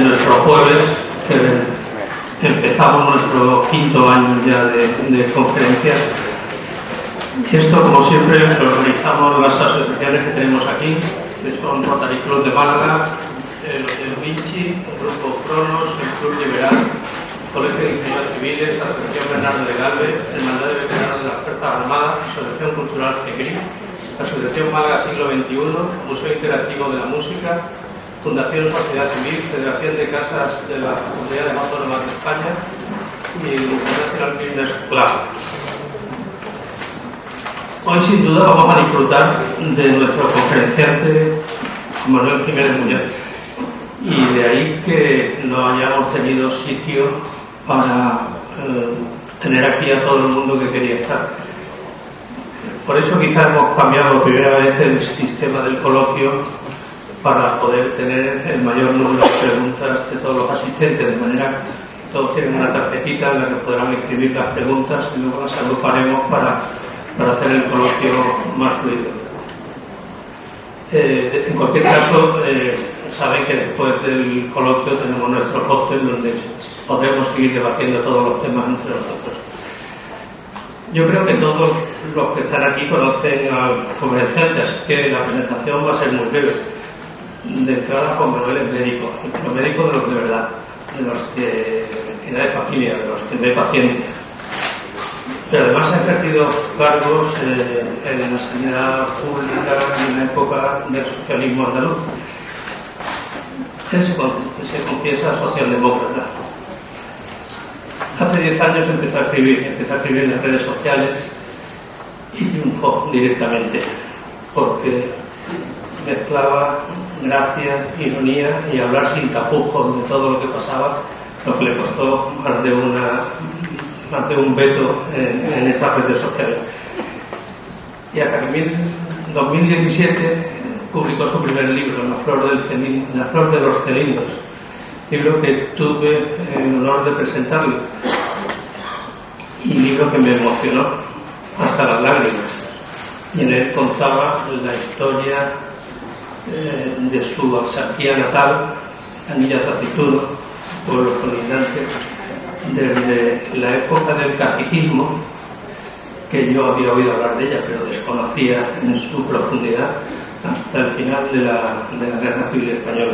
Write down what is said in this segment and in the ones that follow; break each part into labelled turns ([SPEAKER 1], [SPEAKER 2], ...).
[SPEAKER 1] nuestro jueves, que empezamos nuestro quinto año ya de conferencias. Esto, como siempre, lo organizamos las asociaciones que tenemos aquí, que son Rotary Club de Málaga, el Hotel Vinci, el Grupo Cronos, el Club Liberal, Colegio de Ingenieros Civiles, Asociación Bernardo de Galvez, Hermandad de Veteranos de las Fuerzas Armadas, Asociación Cultural CECRI, Asociación Málaga Siglo XXI, Museo Interactivo de la Música, Fundación Sociedad Civil, Federación de Casas de la Comunidad Autónoma de España y el International Business Club. Hoy, sin duda, vamos a disfrutar de nuestro conferenciante Manuel Jiménez Muñoz, y de ahí que no hayamos tenido sitio para tener aquí a todo el mundo que quería estar. Por eso quizás hemos cambiado por primera vez el sistema del coloquio para poder tener el mayor número de preguntas de todos los asistentes, de manera que todos tienen una tarjetita en la que podrán escribir las preguntas y luego las agruparemos para hacer el coloquio más fluido. En cualquier caso, saben que después del coloquio tenemos nuestro cóctel donde podremos seguir debatiendo todos los temas entre nosotros. Yo creo que todos los que están aquí conocen al conferenciante, así que la presentación va a ser muy breve. De entrada, Juan Manuel es médico, pero médico de los de verdad, de los que medicina de familia, de los que ve pacientes. Pero además ha ejercido cargos en la sanidad pública en la época del socialismo andaluz. Él se confiesa socialdemócrata. Hace 10 años empezó a escribir en las redes sociales y triunfó directamente, porque mezclaba gracia, ironía y hablar sin tapujos de todo lo que pasaba, lo que le costó más de un veto en estas redes sociales. Y hasta que en 2017 publicó su primer libro, La flor de los Celindos, libro que tuve el honor de presentarle y libro que me emocionó hasta las lágrimas. Y en él contaba la historia de su Alsacia natal, Anilla Taciturno, pueblo colindante, desde la época del caciquismo, que yo había oído hablar de ella pero desconocía en su profundidad, hasta el final de la Guerra Civil Española.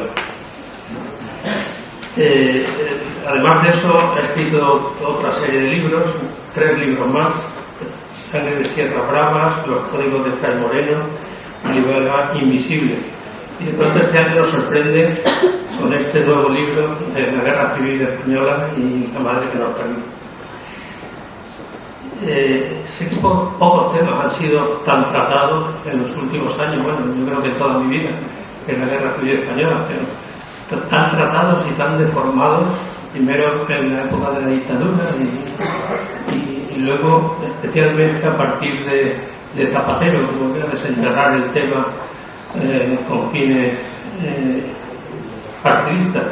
[SPEAKER 1] Además de eso, he escrito otra serie de libros, 3 libros más: Sangre de Sierra Bravas, Los Códigos de Fray Moreno y Libertad Invisible. Y de pronto este año nos sorprende con este nuevo libro de la Guerra Civil Española y la madre que nos perdió. Sé que pocos temas han sido tan tratados en los últimos años, bueno, yo creo que en toda mi vida, en la Guerra Civil Española, pero tan tratados y tan deformados, primero en la época de la dictadura y luego especialmente a partir de Zapatero, que volvió a desenterrar el tema con fines partidistas.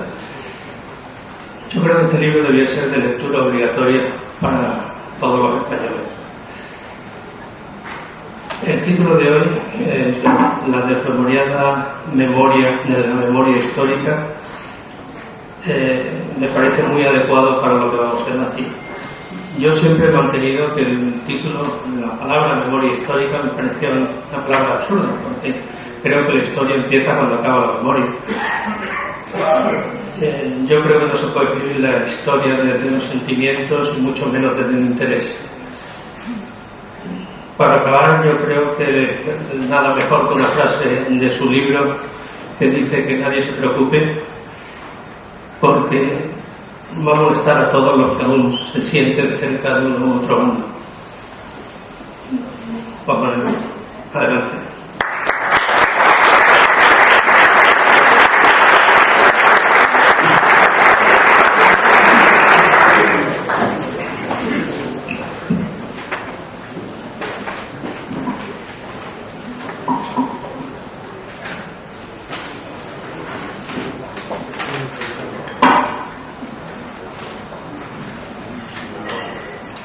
[SPEAKER 1] Yo creo que este libro debía ser de lectura obligatoria para todos los españoles. El título de hoy es la desmemoriada memoria de la memoria histórica. Me parece muy adecuado para lo que vamos a hacer aquí. Yo siempre he mantenido que el título, la palabra memoria histórica, me parecía una palabra absurda, porque creo que la historia empieza cuando acaba la memoria. Yo creo que no se puede escribir la historia desde los sentimientos y mucho menos desde el interés. Para acabar, yo creo que nada mejor que una frase de su libro que dice que nadie se preocupe, porque va a molestar a todos los que aún se sienten cerca de uno u otro bando. Vamos adelante.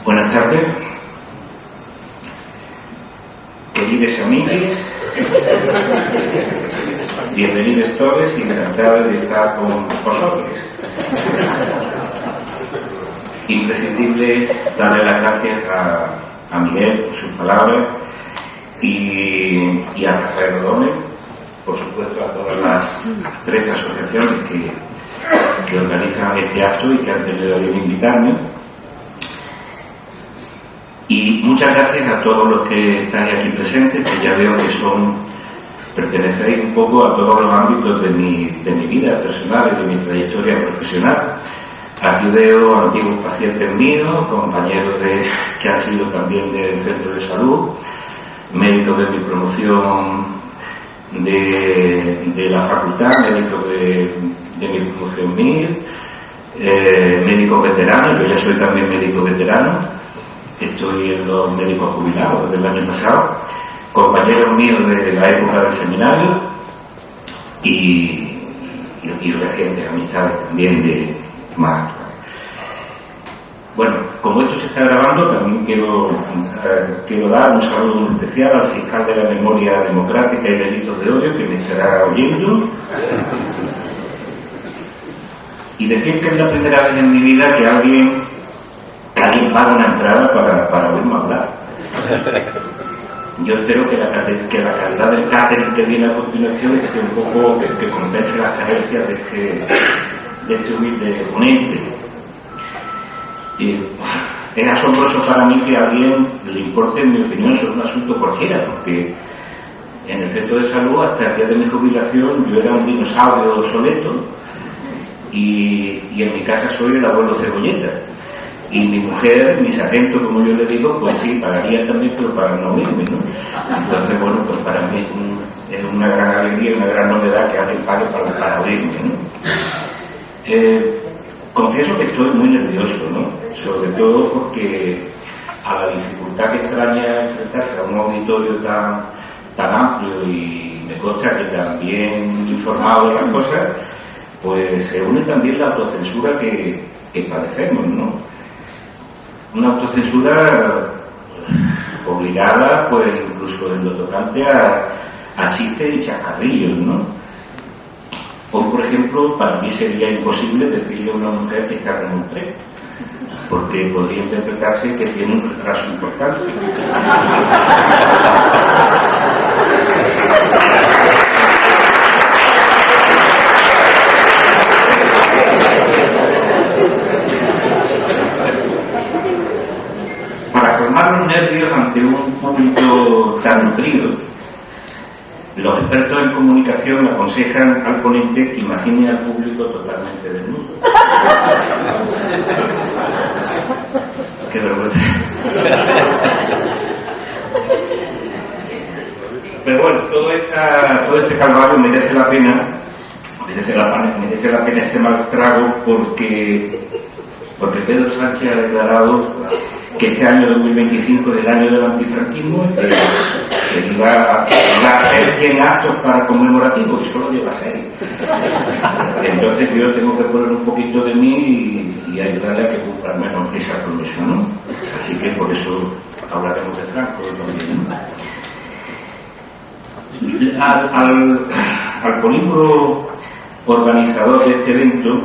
[SPEAKER 2] Buenas tardes, queridos amigos, bienvenidos todos y encantado de estar con vosotros. imprescindible darle las gracias a Miguel por sus palabras y a Rafael Rodómez, por supuesto a todas las 13 asociaciones que organizan este acto y que han tenido a bien invitarme. Y muchas gracias a todos los que estáis aquí presentes, que ya veo que pertenecéis un poco a todos los ámbitos de mi vida personal y de mi trayectoria profesional. Aquí veo antiguos pacientes míos, compañeros que han sido también del centro de salud, médicos de mi promoción de la facultad, médicos de mi promoción MIR, médicos veteranos. Yo ya soy también médico veterano, estoy en los médicos jubilados desde el año pasado, compañeros míos de la época del seminario y recientes amistades también de más actuales. Bueno, como esto se está grabando, también quiero dar un saludo muy especial al fiscal de la memoria democrática y delitos de odio, que me estará oyendo, y decir que es la primera vez en mi vida que alguien paga una entrada para oírme hablar. Yo espero que la calidad del catering que viene a continuación esté un poco que compense las carencias de este humilde ponente. Es asombroso para mí que a alguien le importe mi opinión sobre un asunto cualquiera, porque en el centro de salud hasta el día de mi jubilación yo era un dinosaurio obsoleto y en mi casa soy el abuelo Cebolleta. Y mi mujer, mi sargento, como yo le digo, pues sí, pagaría también, pero para no oírme, ¿no? Entonces, bueno, pues para mí es una gran alegría, una gran novedad que alguien pague para oírme, ¿no? Confieso que estoy muy nervioso, ¿no? Sobre todo porque a la dificultad que extraña enfrentarse a un auditorio tan amplio y me consta que tan bien informado de las cosas, pues se une también la autocensura que padecemos, ¿no? Una autocensura obligada, pues incluso en lo tocante a chistes y chascarrillos, ¿no? Hoy, por ejemplo, para mí sería imposible decirle a una mujer que está en un tren, porque podría interpretarse que tiene un retraso importante. Para calmar los nervios ante un público tan nutrido, los expertos en comunicación aconsejan al ponente que imagine al público totalmente desnudo. Qué vergüenza. Pero bueno, todo este calvario merece la pena este mal trago porque Pedro Sánchez ha declarado que este año 2025 es el año del antifranquismo, que iba a hacer 100 actos para conmemorativos y solo lleva 6. Entonces yo tengo que poner un poquito de mí y ayudarle a que cumpla al menos esa promesa, ¿no? Así que por eso hablaremos de Franco también. Al polímero organizador de este evento,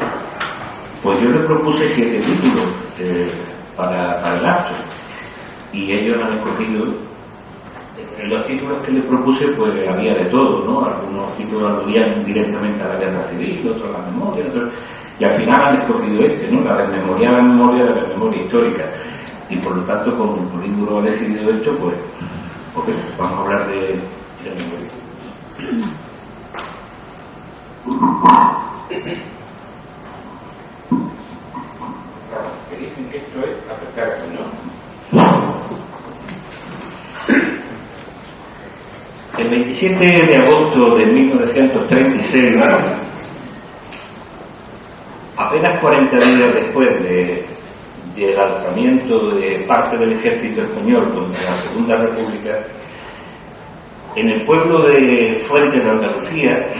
[SPEAKER 2] pues yo le propuse 7 títulos para el acto y ellos han escogido. En los títulos que les propuse pues había de todo, ¿no? Algunos títulos aludían directamente a la guerra civil, otros a la memoria, otros... y al final han escogido ¿no? La desmemoriar la memoria de la memoria histórica, y por lo tanto como el polímero ha decidido esto, pues okay, vamos a hablar de memoria. Claro, que dicen que esto es apretar, ¿no? El 27 de agosto de 1936, apenas 40 días después del alzamiento de parte del ejército español contra la Segunda República, en el pueblo de Fuente de Andalucía,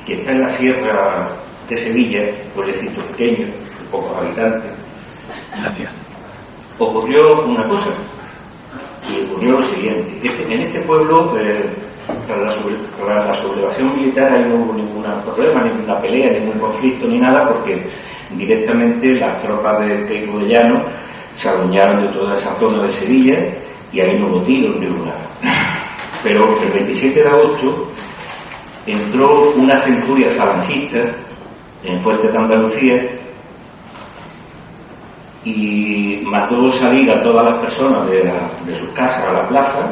[SPEAKER 2] que está en la sierra de Sevilla, un pueblecito pequeño, de pocos habitantes, ocurrió una cosa, y ocurrió lo siguiente. En este pueblo, tras la sublevación militar, ahí no hubo ningún problema, ninguna pelea, ningún conflicto ni nada, porque directamente las tropas de Teibo de Llano se adueñaron de toda esa zona de Sevilla y ahí no hubo tiros ni hubo nada. Pero el 27 de agosto entró una centuria falangista en Fuerte de Andalucía y mandó salir a todas las personas de sus casas a la plaza,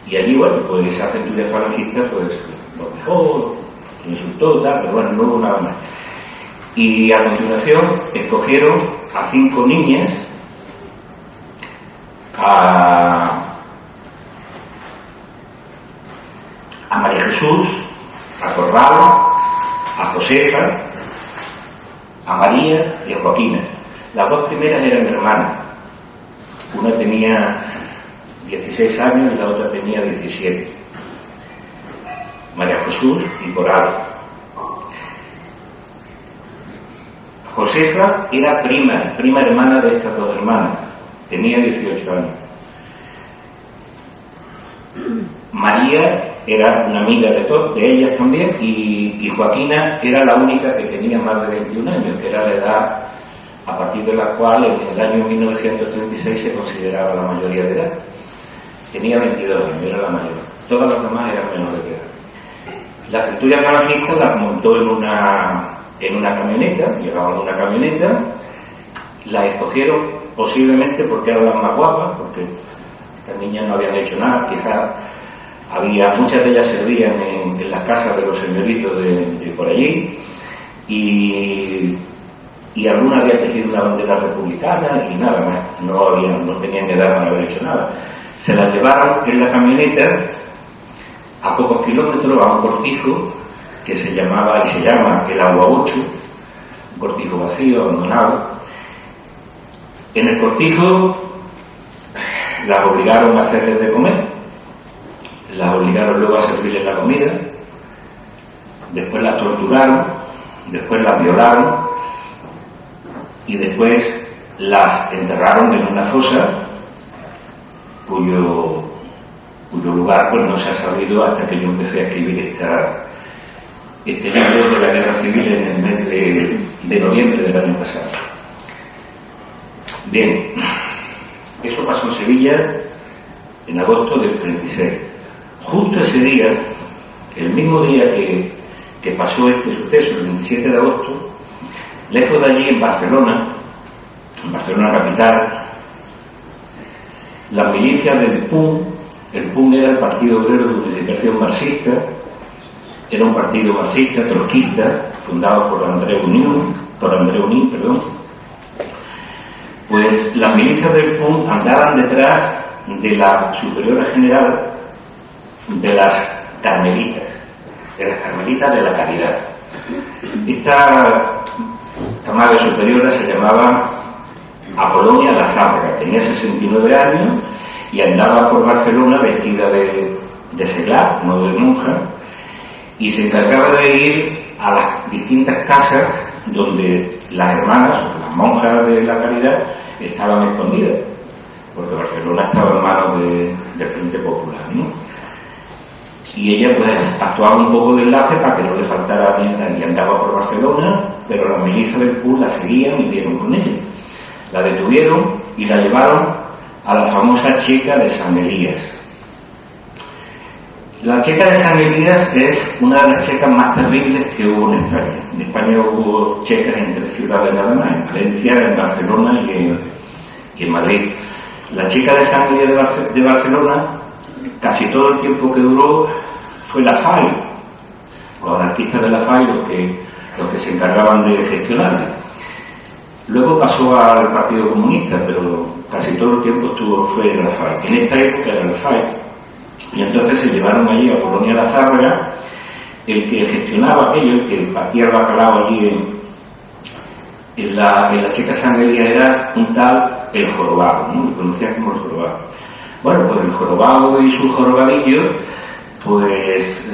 [SPEAKER 2] y allí, bueno, pues esa centuria falangista pues los dejó, lo insultó, tal, pero bueno, no hubo nada más. Y a continuación escogieron a 5 niñas, a María Jesús, a Corral, a Josefa, a María y a Joaquina. Las 2 primeras eran hermanas. Una tenía 16 años y la otra tenía 17. María Jesús y Corral. Josefa era prima hermana de estas 2 hermanas. Tenía 18 años. María era una amiga de ellas también, y Joaquina era la única que tenía más de 21 años, que era la edad a partir de la cual en el año 1936 se consideraba la mayoría de edad. Tenía 22 años, era la mayor. Todas las demás eran menores de edad. La centuria falangista la montó en una camioneta, llevaban una camioneta, la escogieron posiblemente porque eran las más guapas, porque estas niñas no habían hecho nada, quizás muchas de ellas servían en las casas de los señoritos de por allí, y alguna había tejido una bandera republicana y nada más, no tenían edad para haber hecho nada. Se las llevaron en la camioneta a pocos kilómetros a un cortijo que se llama el Agua 8, un cortijo vacío, abandonado. En el cortijo las obligaron a hacerles de comer, las obligaron luego a servirles la comida, después las torturaron, después las violaron y después las enterraron en una fosa cuyo lugar pues no se ha sabido hasta que yo empecé a escribir este libro de la Guerra Civil en el mes de noviembre del año pasado. Bien, eso pasó en Sevilla en agosto del 36. Justo ese día, el mismo día que pasó este suceso, el 27 de agosto, lejos de allí, en Barcelona capital, las milicias del PUM, el PUM era el Partido Obrero de Unificación Marxista, era un partido marxista, trotskista, fundado por Andreu Nin, pues las milicias del PUM andaban detrás de la superiora general de las carmelitas de la Caridad. Esta madre superiora se llamaba Apolonia Lazárraga, tenía 69 años y andaba por Barcelona vestida de seglar, no de monja, y se encargaba de ir a las distintas casas donde las hermanas, o las monjas de la Caridad, estaban escondidas, porque Barcelona estaba en manos del Frente Popular, ¿no? Y ella pues actuaba un poco de enlace para que no le faltara nada, y andaba por Barcelona, pero las milicias del PUM la seguían y dieron con ella. La detuvieron y la llevaron a la famosa checa de San Elías. La checa de San Elías es una de las checas más terribles que hubo en España. En España hubo checas en 3 ciudades nada más, en Valencia, en Barcelona y en Madrid. La checa de San Elías de Barcelona, casi todo el tiempo que duró fue la FAI, los anarquistas de la FAI los que se encargaban de gestionarla. Luego pasó al Partido Comunista, pero casi todo el tiempo fue en la FAI. En esta época era la FAI. Y entonces se llevaron allí a Apolonia Lazárraga, el que gestionaba aquello, el que partía el bacalao allí en la checa San Elías, era un tal El Jorobado, ¿no? Lo conocían como El Jorobado. Bueno, pues El Jorobado y sus jorobadillos, pues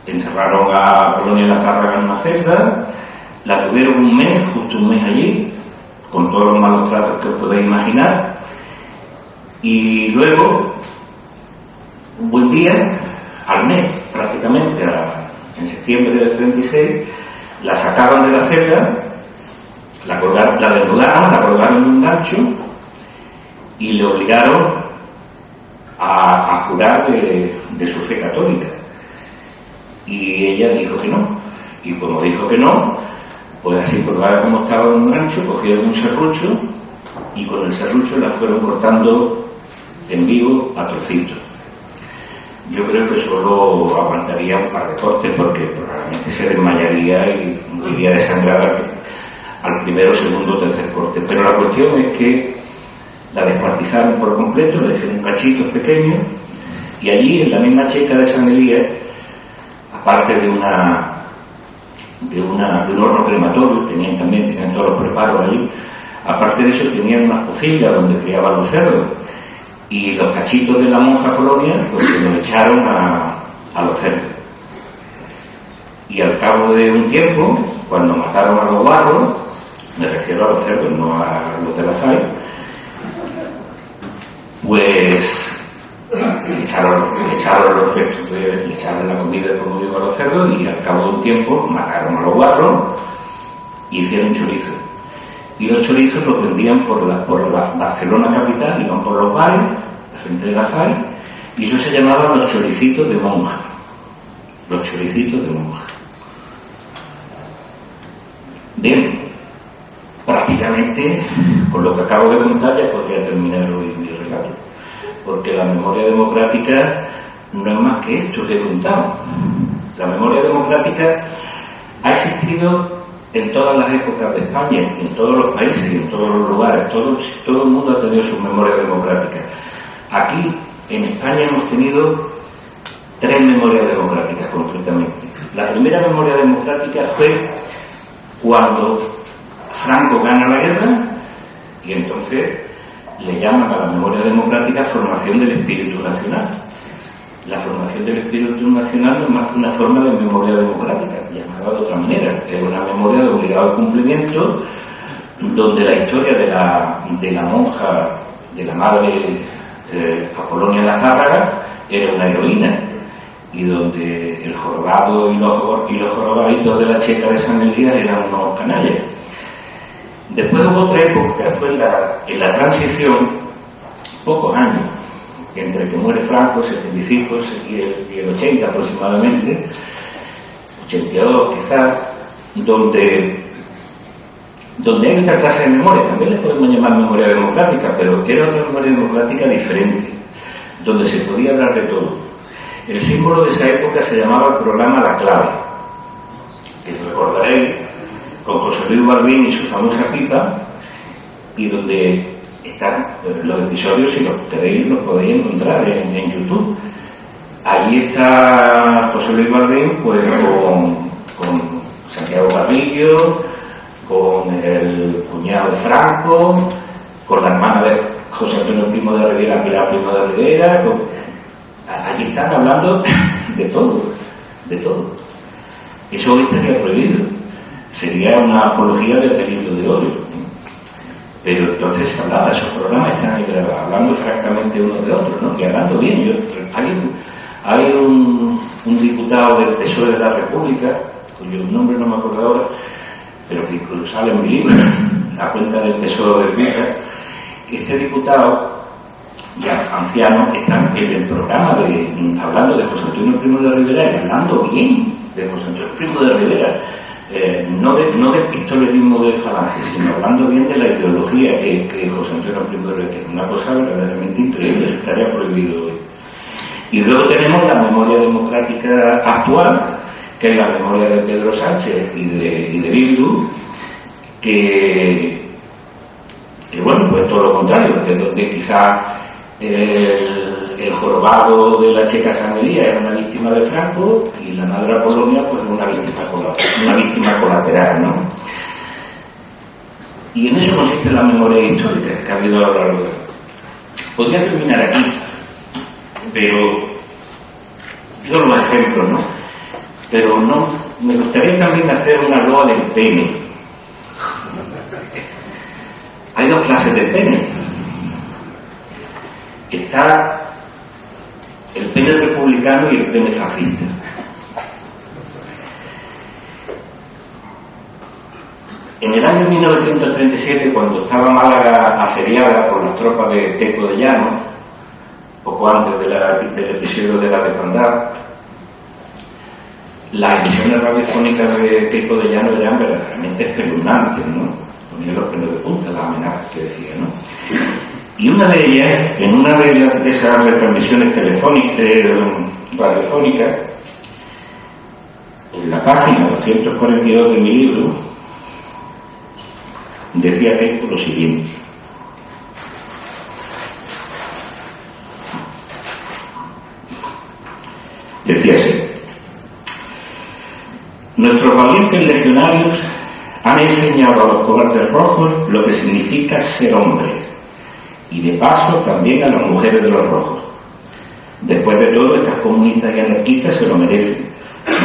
[SPEAKER 2] encerraron a Apolonia Lazárraga en una celda, la tuvieron justo un mes allí, con todos los malos tratos que os podéis imaginar, y luego, un buen día, al mes prácticamente, en septiembre del 36, la sacaron de la celda La desnudaron, la colgaron de un gancho y le obligaron a jurar de su fe católica. Y ella dijo que no. Y como dijo que no, pues así colgada como estaba en un gancho, cogieron un serrucho y con el serrucho la fueron cortando en vivo a trocitos. Yo creo que solo aguantaría un par de cortes porque probablemente se desmayaría y moriría desangrada al primero, segundo o tercer corte. Pero la cuestión es que la descuartizaron por completo, le hicieron cachitos pequeños y allí en la misma checa de San Elías, aparte de un horno crematorio, tenían todos los preparos allí, aparte de eso tenían unas pocillas donde criaban los cerdos y los cachitos de la monja Polonia pues se los echaron a los cerdos. Y al cabo de un tiempo, cuando mataron a los guarros, me refiero a los cerdos, no a los de la FAI, pues le echaron los restos, le echaron la comida, como digo, a los cerdos y al cabo de un tiempo mataron a los guarros y hicieron chorizo. Y los chorizos los vendían por la Barcelona capital, iban por los bares, la gente de la FAI, y eso se llamaba los choricitos de monja. Los choricitos de monja. Bien, prácticamente con lo que acabo de contar ya podría terminar hoy mi relato, porque la memoria democrática no es más que esto que he contado. La memoria democrática ha existido en todas las épocas de España, en todos los países y en todos los lugares. Todo el mundo ha tenido sus memorias democráticas. Aquí, en España, hemos tenido 3 memorias democráticas, concretamente. La primera memoria democrática fue cuando Franco gana la guerra y entonces le llaman a la memoria democrática formación del espíritu nacional. La formación del espíritu nacional no es más que una forma de memoria democrática, llamada de otra manera. Es una memoria de obligado cumplimiento, donde la historia de la monja, de la madre Apolonia Lazárraga, era una heroína, y donde el jorobado y los jorobaditos de la checa de San Elías eran unos canallas. Después hubo otra época, que fue en la transición, pocos años, entre que muere Franco, 75 y el 80 aproximadamente, 82 quizás, donde hay otra clase de memoria, también le podemos llamar memoria democrática, pero era otra memoria democrática diferente, donde se podía hablar de todo. El símbolo de esa época se llamaba el programa La Clave, que recordaréis con José Luis Balbín y su famosa pipa, y donde están los episodios, si los queréis los podéis encontrar en YouTube. Allí está José Luis Balbín pues con Santiago Carrillo, con el cuñado de Franco, con la hermana de José Antonio Primo de Rivera, Pilar Primo de Rivera. Allí están hablando de todo. Eso hoy estaría prohibido, sería una apología del delito de odio. Pero entonces se hablaba, esos programas están ahí grabados, hablando francamente unos de otros, ¿no? Y hablando bien. Hay un diputado del PSOE de la República, cuyo nombre no me acuerdo ahora, pero que incluso sale en mi libro, a cuenta del Tesoro de Pica. Este diputado, ya anciano, está en el programa hablando de José Antonio Primo de Rivera y hablando bien de José Antonio Primo de Rivera. No del pistolerismo de Falange, sino hablando bien de la ideología que José Antonio Primo de Rivera, una cosa verdaderamente increíble, eso estaría prohibido hoy. Y luego tenemos la memoria democrática actual, que es la memoria de Pedro Sánchez y de Bildu, que bueno, pues todo lo contrario, que donde quizá el jorobado de la checa San Elías era una víctima de Franco y la madre Apolonia pues una víctima colateral, ¿no? Y en eso consiste la memoria histórica que ha habido a lo largo de... Podría terminar aquí, pero digo los ejemplos, ¿no? Pero no, me gustaría también hacer una loa del pene. Hay 2 clases de pene. Está el pene republicano y el pene fascista. En el año 1937, cuando estaba Málaga asediada por las tropas de Queipo de Llano, poco antes del episodio de la desbandada, las emisiones radiofónicas de Queipo de Llano eran verdaderamente espeluznantes, ¿no? Ponían los pelos de punta las amenazas que decía, ¿no? Y una de ellas, en una de esas retransmisiones radiofónicas, en la página 242 de mi libro, decía Queipo lo siguiente: decía así: nuestros valientes legionarios han enseñado a los cobardes rojos lo que significa ser hombres, y de paso también a las mujeres de los rojos. Después de todo, estas comunistas y anarquistas se lo merecen.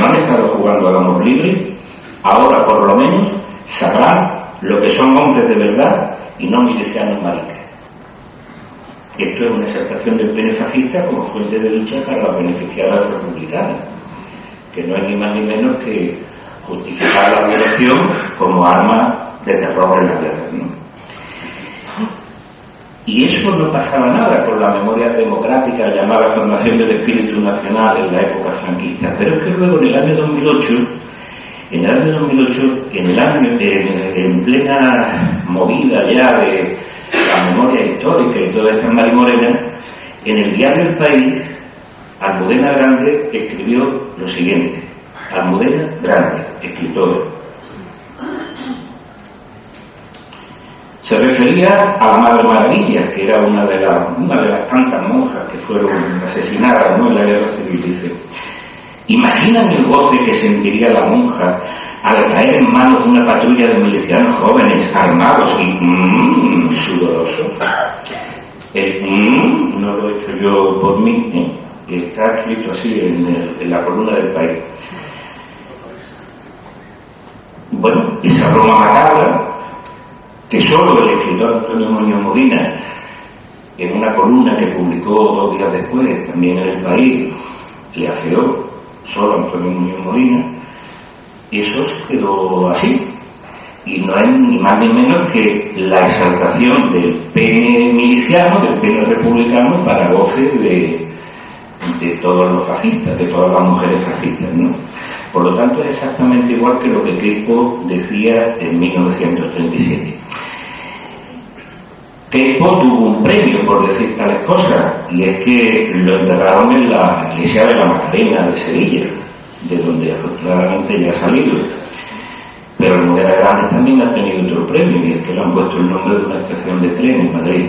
[SPEAKER 2] No han estado jugando al amor libre, ahora por lo menos sabrán lo que son hombres de verdad y no milicianos maricas. Esto es una exaltación del pene fascista como fuente de dicha para los beneficiarios republicanos, que no es ni más ni menos que justificar la violación como arma de terror en la guerra, ¿no? Y eso no pasaba nada con la memoria democrática llamada formación del espíritu nacional en la época franquista. Pero es que luego en el año 2008, en plena movida ya de la memoria histórica y toda esta marimorena, en el diario El País, Almudena Grande escribió lo siguiente. Almudena Grande, escritora. Se refería a la Madre Maravilla, que era una de las tantas monjas que fueron asesinadas, ¿no?, en la Guerra Civil. Dice: ¿imaginan el goce que sentiría la monja al caer en manos de una patrulla de milicianos jóvenes, armados y sudorosos? El no lo he hecho yo por mí, está escrito así en la columna del País. Bueno, esa broma macabra que solo el escritor Antonio Muñoz Molina, en una columna que publicó 2 días después, también en El País, le afeó solo Antonio Muñoz Molina, eso se quedó así. Y no es ni más ni menos que la exaltación del pene miliciano, del pene republicano, para goce de todos los fascistas, de todas las mujeres fascistas, ¿no? Por lo tanto, es exactamente igual que lo que Queipo decía en 1937. Queipo tuvo un premio por decir tales cosas, y es que lo enterraron en la iglesia de la Macarena de Sevilla, de donde afortunadamente ya ha salido. Pero Almudena Grande también ha tenido otro premio, y es que le han puesto el nombre de una estación de tren en Madrid.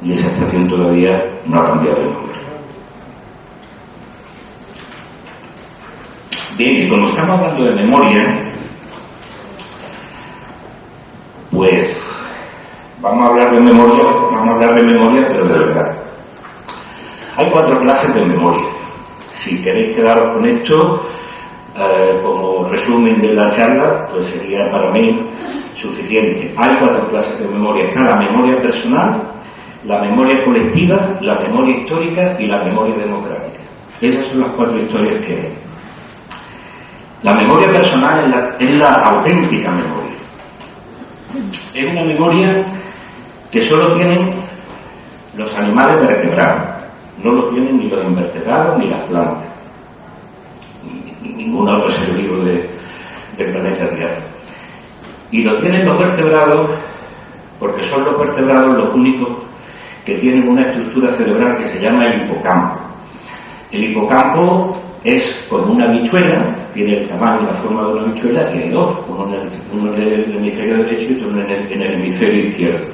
[SPEAKER 2] Y esa estación todavía no ha cambiado de nombre. Bien, y como estamos hablando de memoria, pues vamos a hablar de memoria, pero de verdad. Hay 4 clases de memoria. Si queréis quedaros con esto, como resumen de la charla, pues sería para mí suficiente. Hay 4 clases de memoria. Está la memoria personal, la memoria colectiva, la memoria histórica y la memoria democrática. Esas son las 4 historias que hay. La memoria personal es la auténtica memoria. Es una memoria que solo tienen los animales vertebrados. No lo tienen ni los invertebrados ni las plantas, ni ningún otro ser vivo del planeta Tierra. Y lo tienen los vertebrados porque son los vertebrados los únicos que tienen una estructura cerebral que se llama el hipocampo. El hipocampo es como una habichuela, tiene el tamaño y la forma de una habichuela, y hay 2, uno en el hemisferio derecho y otro en el hemisferio izquierdo.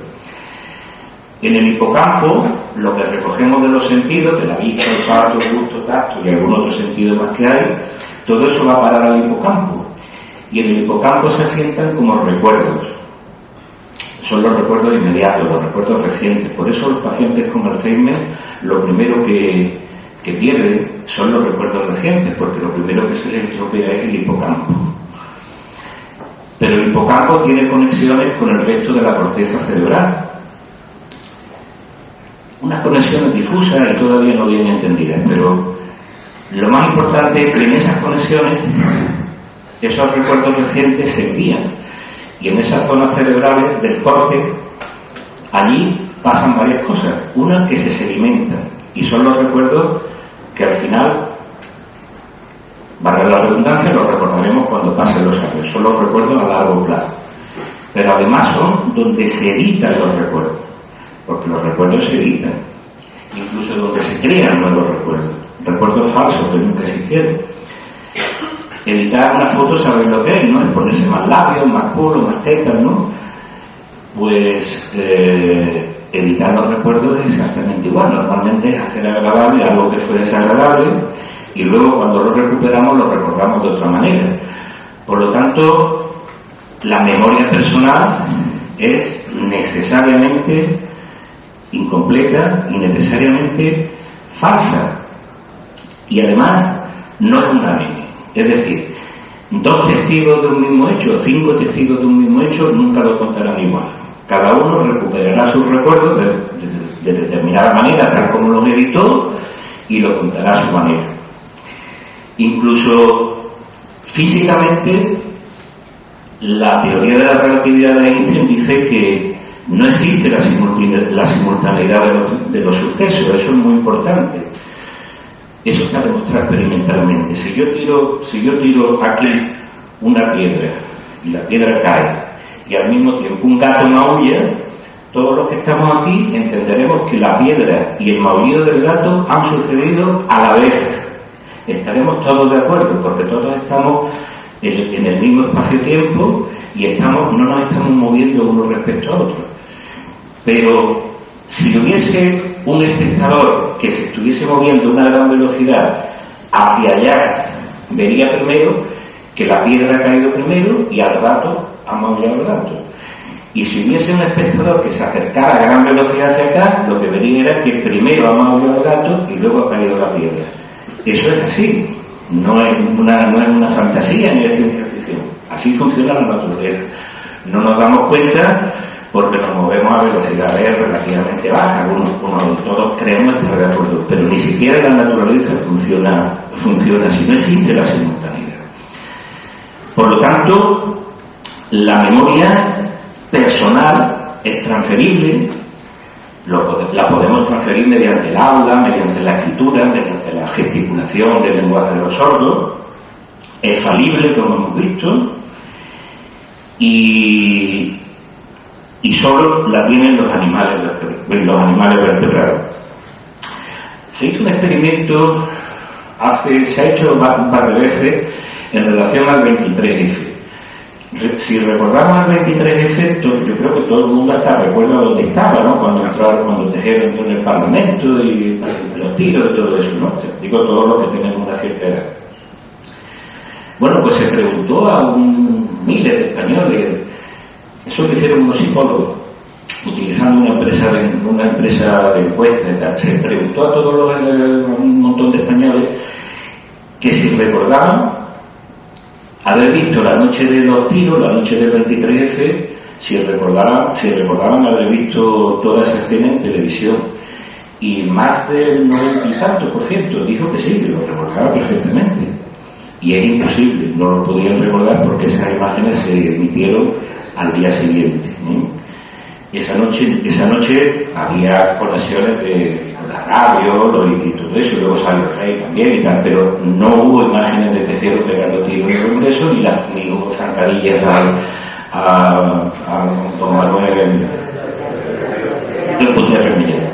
[SPEAKER 2] En el hipocampo, lo que recogemos de los sentidos, de la vista, olfato, gusto, tacto y algún otro sentido más que hay, todo eso va a parar al hipocampo. Y en el hipocampo se asientan como recuerdos. Son los recuerdos inmediatos, los recuerdos recientes. Por eso los pacientes con Alzheimer, lo primero que pierden son los recuerdos recientes, porque lo primero que se les estropea es el hipocampo. Pero el hipocampo tiene conexiones con el resto de la corteza cerebral. Unas conexiones difusas y todavía no bien entendidas, pero lo más importante es que en esas conexiones esos recuerdos recientes se envían. Y en esas zonas cerebrales del corte, allí pasan varias cosas. Una, que se sedimentan, y son los recuerdos que al final, valga la redundancia, los recordaremos cuando pasen los años. Son los recuerdos a largo plazo. Pero además son donde se editan los recuerdos, porque los recuerdos se editan. Incluso donde se crean nuevos recuerdos falsos que nunca se hicieron. Editar una foto, ¿sabéis lo que es, no? Es ponerse más labios, más culo, más tetas, ¿no? Pues editar los recuerdos es exactamente igual. Normalmente es hacer agradable algo que fue desagradable y luego cuando lo recuperamos lo recordamos de otra manera. Por lo tanto, la memoria personal es necesariamente incompleta y necesariamente falsa. Y además no es unánime. Es decir, 2 testigos de un mismo hecho, 5 testigos de un mismo hecho nunca lo contarán igual. Cada uno recuperará sus recuerdos de determinada manera, tal como los editó, y lo contará a su manera. Incluso físicamente, la teoría de la relatividad de Einstein dice que no existe la simultaneidad de los sucesos. Eso es muy importante. Eso está demostrado experimentalmente. Si yo tiro aquí una piedra y la piedra cae y al mismo tiempo un gato maulla, todos los que estamos aquí entenderemos que la piedra y el maullido del gato han sucedido a la vez. Estaremos todos de acuerdo porque todos estamos en el mismo espacio-tiempo y no nos estamos moviendo uno respecto a otro. Pero si hubiese un espectador que se estuviese moviendo a una gran velocidad hacia allá, vería primero que la piedra ha caído primero y al rato ha maullado el gato. Y si hubiese un espectador que se acercara a gran velocidad hacia acá, lo que vería era que primero ha maullado el gato y luego ha caído la piedra. Eso es así, no es una fantasía ni de ciencia ficción. Así funciona la naturaleza. No nos damos cuenta porque nos movemos a velocidades relativamente bajas. Todos creemos estar de acuerdo, pero ni siquiera la naturaleza funciona así, no existe la simultaneidad. Por lo tanto, la memoria personal es transferible, la podemos transferir mediante el habla, mediante la escritura, mediante la gesticulación del lenguaje de los sordos, es falible, como hemos visto, y solo la tienen los animales vertebrados. Se hizo un experimento se ha hecho un par de veces en relación al 23F. Si recordamos al 23F, yo creo que todo el mundo hasta recuerda dónde estaba, ¿no? Cuando Tejero entró en el Parlamento y los tiros y todo eso, ¿no? Digo, todos los que tenemos una cierta edad. Bueno, pues se preguntó a miles de españoles. Eso lo hicieron unos psicólogos, utilizando una empresa de encuesta y tal. Se preguntó a un montón de españoles que si recordaban haber visto la noche de los tiros, la noche del 23F, si recordaban haber visto toda esa escena en televisión. Y más del 90 y tanto % dijo que sí, que lo recordaba perfectamente. Y es imposible, no lo podían recordar porque esas imágenes se emitieron al día siguiente, ¿no? Esa noche había conexiones de la radio y todo eso, luego salió el rey también y tal, pero no hubo imágenes de Tejero pegando tiros en el Congreso, ni hubo zancadillas a don Manuel el Gutiérrez Millán.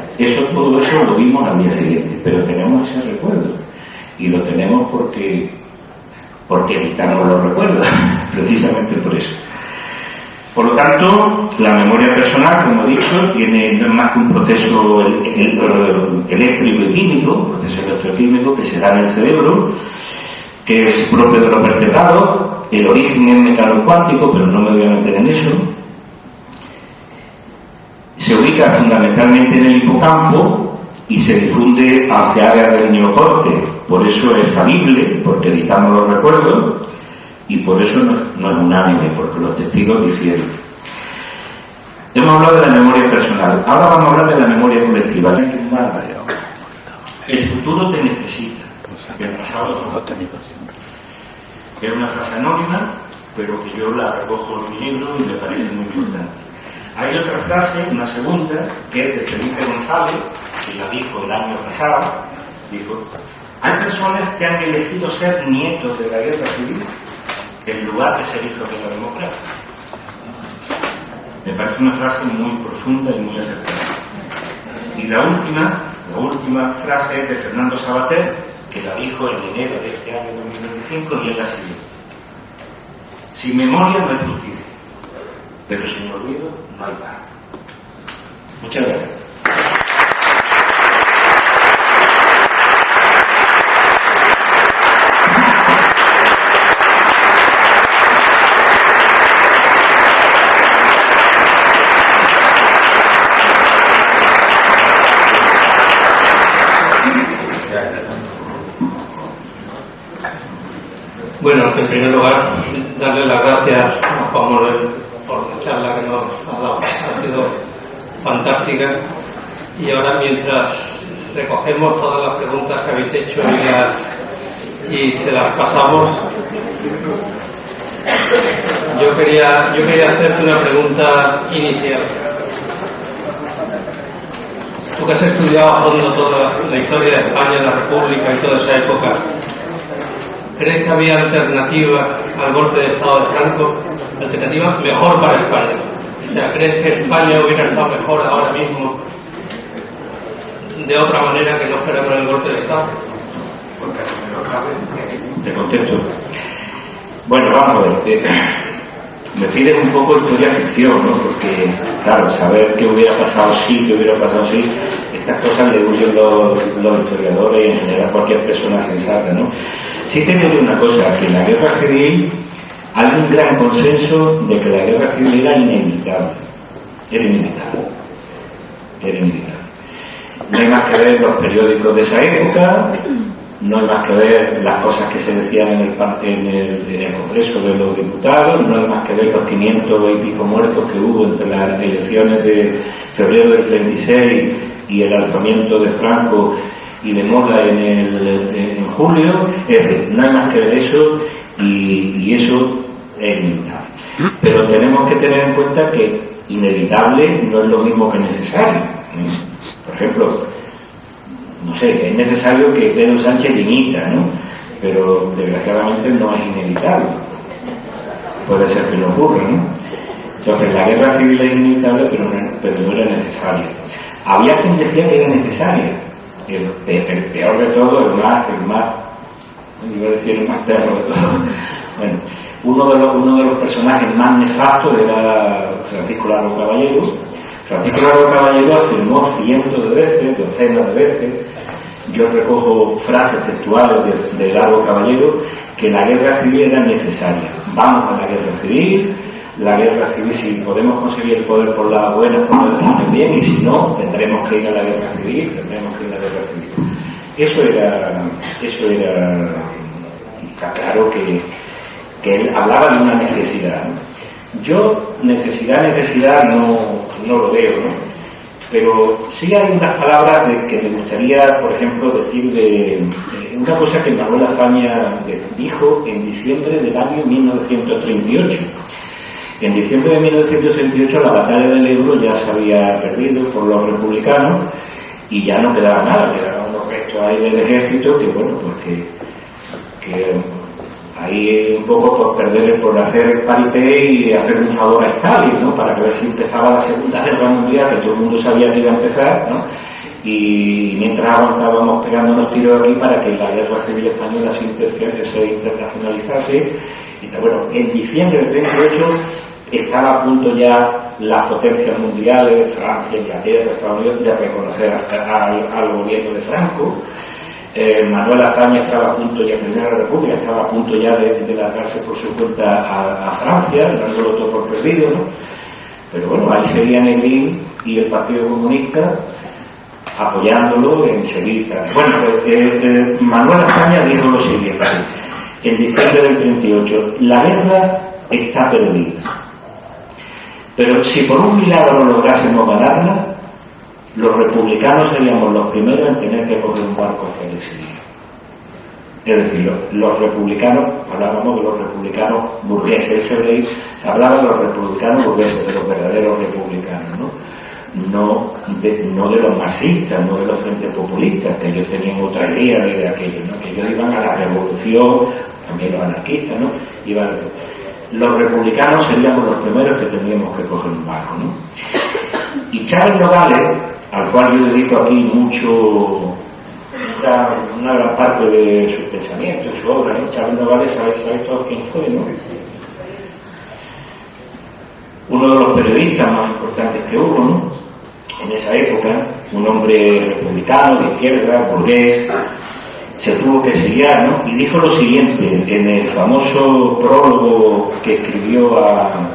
[SPEAKER 2] Todo eso lo vimos al día siguiente, pero tenemos ese recuerdo, y lo tenemos porque evitamos los recuerdos, precisamente por eso. Por lo tanto, la memoria personal, como he dicho, no es más que un proceso eléctrico y químico, un proceso electroquímico que se da en el cerebro, que es propio de los vertebrados. El origen es mecano-cuántico, pero no me voy a meter en eso. Se ubica fundamentalmente en el hipocampo y se difunde hacia áreas del neocorte. Por eso es falible, porque editamos los recuerdos, y por eso no es unánime, porque los testigos difieren. Hemos hablado de la memoria personal, ahora vamos a hablar de la memoria colectiva. El futuro te necesita, el pasado no. Es una frase anónima, pero que yo la recojo en mi libro y me parece muy importante. Hay otra frase, una segunda, que es de Felipe González, que la dijo el año pasado. Dijo: hay personas que han elegido ser nietos de la guerra civil en lugar de ser hijos de la democracia. Me parece una frase muy profunda y muy acertada. Y la última frase es de Fernando Savater, que la dijo en enero de este año 2025, y es la siguiente: sin memoria no hay justicia, pero sin olvido no hay paz. Muchas gracias.
[SPEAKER 1] Bueno, en primer lugar, darle las gracias a Juan Manuel por la charla que nos ha dado. Ha sido fantástica. Y ahora, mientras recogemos todas las preguntas que habéis hecho y se las pasamos, yo quería hacerte una pregunta inicial. Tú que has estudiado a fondo toda la historia de España, la República y toda esa época, ¿crees que había alternativa al golpe de Estado de Franco? Alternativa mejor para España. O sea, ¿crees que España hubiera estado mejor ahora mismo de otra manera que no fuera con el golpe de Estado?
[SPEAKER 2] Te contesto. Bueno, vamos a ver. Me piden un poco historia ficción, ¿no? Porque, claro, saber qué hubiera pasado sí, estas cosas le huyen los historiadores y en general cualquier persona sensata, ¿no? Sí te digo una cosa, que en la guerra civil hay un gran consenso de que la guerra civil era inevitable. Era inevitable. No hay más que ver los periódicos de esa época, no hay más que ver las cosas que se decían en el Congreso de los Diputados, no hay más que ver los 500 y pico muertos que hubo entre las elecciones de febrero del 36 y el alzamiento de Franco y de Mola en julio. Es decir, no hay más que ver eso y eso es inevitable. Pero tenemos que tener en cuenta que inevitable no es lo mismo que necesario. Por ejemplo, no sé, es necesario que Pedro Sánchez dimita, ¿no? Pero desgraciadamente no es inevitable. Puede ser que no ocurra, ¿no? Entonces la guerra civil es inevitable, pero no era necesaria. Había quien decía que era necesaria. El peor de todo, el más iba a decir el más perro de todo. Bueno, uno de los personajes más nefastos era Francisco Largo Caballero. Francisco Largo Caballero afirmó cientos de veces, docenas de veces, yo recojo frases textuales de Largo Caballero, que la guerra civil era necesaria. Vamos a la guerra civil, si podemos conseguir el poder por la buena, por la decisión bien, y si no, tendremos que ir a la guerra civil. Eso era está claro que él hablaba de una necesidad, ¿no? Yo necesidad no lo veo, ¿no? Pero sí hay unas palabras que me gustaría, por ejemplo, decir de una cosa que Manuel Azaña dijo en diciembre del año 1938. En diciembre de 1938 la batalla del Ebro ya se había perdido por los republicanos y ya no quedaba nada, quedaban unos restos ahí del ejército que, bueno, pues que ahí un poco por hacer el paripé y hacer un favor a Stalin, ¿no? Para que ver si empezaba la Segunda Guerra Mundial, que todo el mundo sabía que iba a empezar, ¿no? Y mientras aguantábamos pegándonos tiros aquí para que la guerra civil española se internacionalizase. Y bueno, en diciembre del 38 estaba a punto ya las potencias mundiales, Francia, Inglaterra, Estados Unidos, de reconocer al gobierno de Franco. Manuel Azaña estaba a punto ya, el presidente de la República estaba a punto ya de largarse por su cuenta a Francia, dándolo todo por perdido, ¿no? Pero bueno, ahí seguía Negrín y el Partido Comunista apoyándolo en seguir. Bueno, Manuel Azaña dijo lo siguiente, en diciembre del 38, la guerra está perdida, pero si por un milagro lográsemos ganarla, los republicanos seríamos los primeros en tener que coger un barco hacia el exilio. Es decir, los republicanos, hablábamos de los republicanos burgueses, se hablaba de los republicanos burgueses, de los verdaderos republicanos, no de los marxistas, no de los frentes populistas, que ellos tenían otra idea de aquello, ¿no? Que ellos iban a la revolución, también los anarquistas, ¿no? Los republicanos seríamos los primeros que tendríamos que coger un barco, ¿no? Y Chávez Nogales, al cual yo dedico aquí una gran parte de sus pensamientos, de su obra, ¿no? Chávez Nogales, ¿sabéis todos quién fue, no? Uno de los periodistas más importantes que hubo, ¿no? En esa época, un hombre republicano, de izquierda, burgués, se tuvo que exiliar, ¿no? Y dijo lo siguiente en el famoso prólogo que escribió a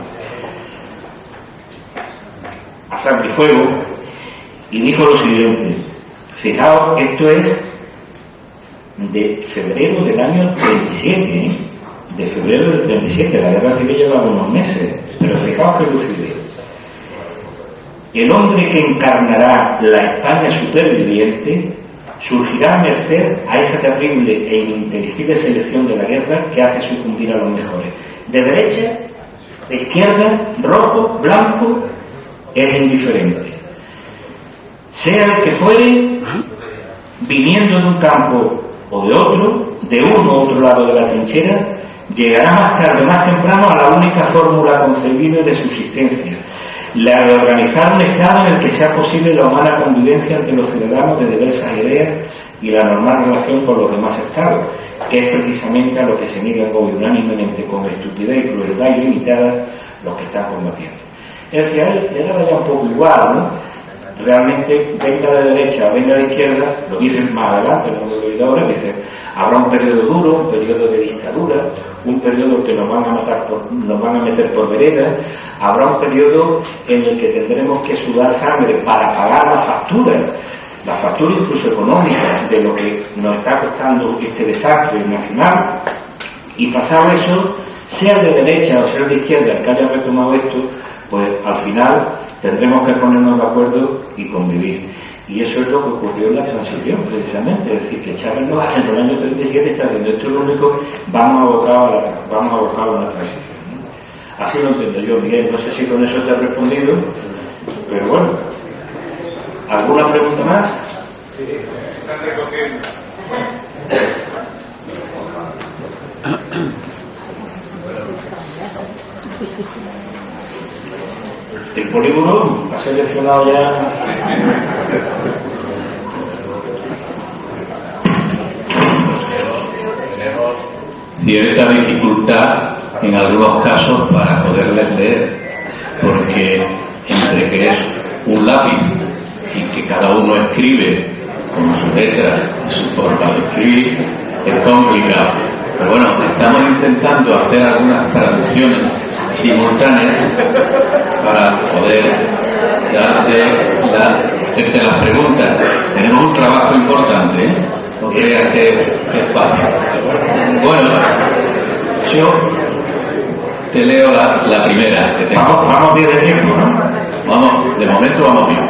[SPEAKER 2] Sangre y Fuego, y dijo lo siguiente: fijaos, esto es de febrero del año 37, ¿eh? De febrero del 37, la guerra civil llevaba unos meses, pero fijaos que lucidez. El hombre que encarnará la España superviviente surgirá a merced a esa terrible e ininteligible selección de la guerra que hace sucumbir a los mejores. De derecha, de izquierda, rojo, blanco, es indiferente. Sea el que fuere, viniendo de un campo o de otro, de uno u otro lado de la trinchera, llegará más tarde o más temprano a la única fórmula concebible de subsistencia, la de organizar un Estado en el que sea posible la humana convivencia entre los ciudadanos de diversas ideas y la normal relación con los demás Estados, que es precisamente a lo que se niegan hoy unánimemente con estupidez y crueldad ilimitada los que están combatiendo. Es decir, a él le daba ya un poco igual, ¿no? Realmente, venga de derecha o venga de izquierda, lo dicen más adelante, no lo he oído ahora, dice: habrá un periodo duro, un periodo de dictadura, un periodo que nos van a meter por vereda, habrá un periodo en el que tendremos que sudar sangre para pagar la factura incluso económica de lo que nos está costando este desastre nacional, y pasado eso, sea de derecha o sea de izquierda el que haya retomado esto, pues al final tendremos que ponernos de acuerdo y convivir. Y eso es lo que ocurrió en la transición, precisamente. Es decir, que Chávez Nogales en el año 37 está diciendo: esto es lo único, vamos a abocar a una transición, ¿no? Así lo entiendo yo, Miguel. No sé si con eso te he respondido, pero bueno. ¿Alguna pregunta más?
[SPEAKER 3] Sí, están recogiendo.
[SPEAKER 2] El polígono ha seleccionado ya.
[SPEAKER 4] Cierta dificultad en algunos casos para poderles leer, porque entre que es un lápiz y que cada uno escribe con su letra y su forma de escribir, es complicado. Pero bueno, estamos intentando hacer algunas traducciones simultáneas para poder hacerte las preguntas. Tenemos un trabajo importante, ¿eh? No creas que es fácil. Bueno, yo te leo la primera que tengo.
[SPEAKER 2] Vamos bien de tiempo, ¿no?
[SPEAKER 4] Vamos, de momento vamos bien.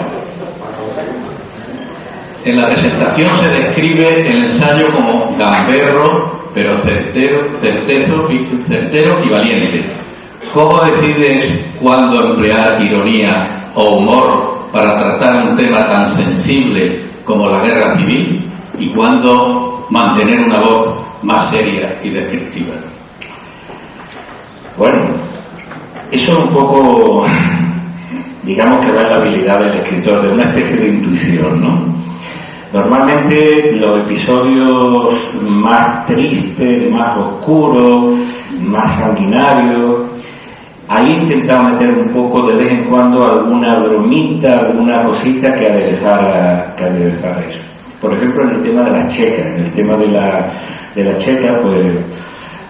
[SPEAKER 4] En la presentación se describe el ensayo como gamberro, pero certero y valiente. ¿Cómo decides cuándo emplear ironía o humor para tratar un tema tan sensible como la guerra civil y cuándo mantener una voz más seria y descriptiva?
[SPEAKER 2] Bueno, eso es un poco, digamos que va en la habilidad del escritor, de una especie de intuición, ¿no? Normalmente los episodios más tristes, más oscuros, más sanguinarios, ahí he intentado meter un poco de vez en cuando alguna bromita, alguna cosita que aderezara eso. Por ejemplo, en el tema de las checas, en el tema de la checa, pues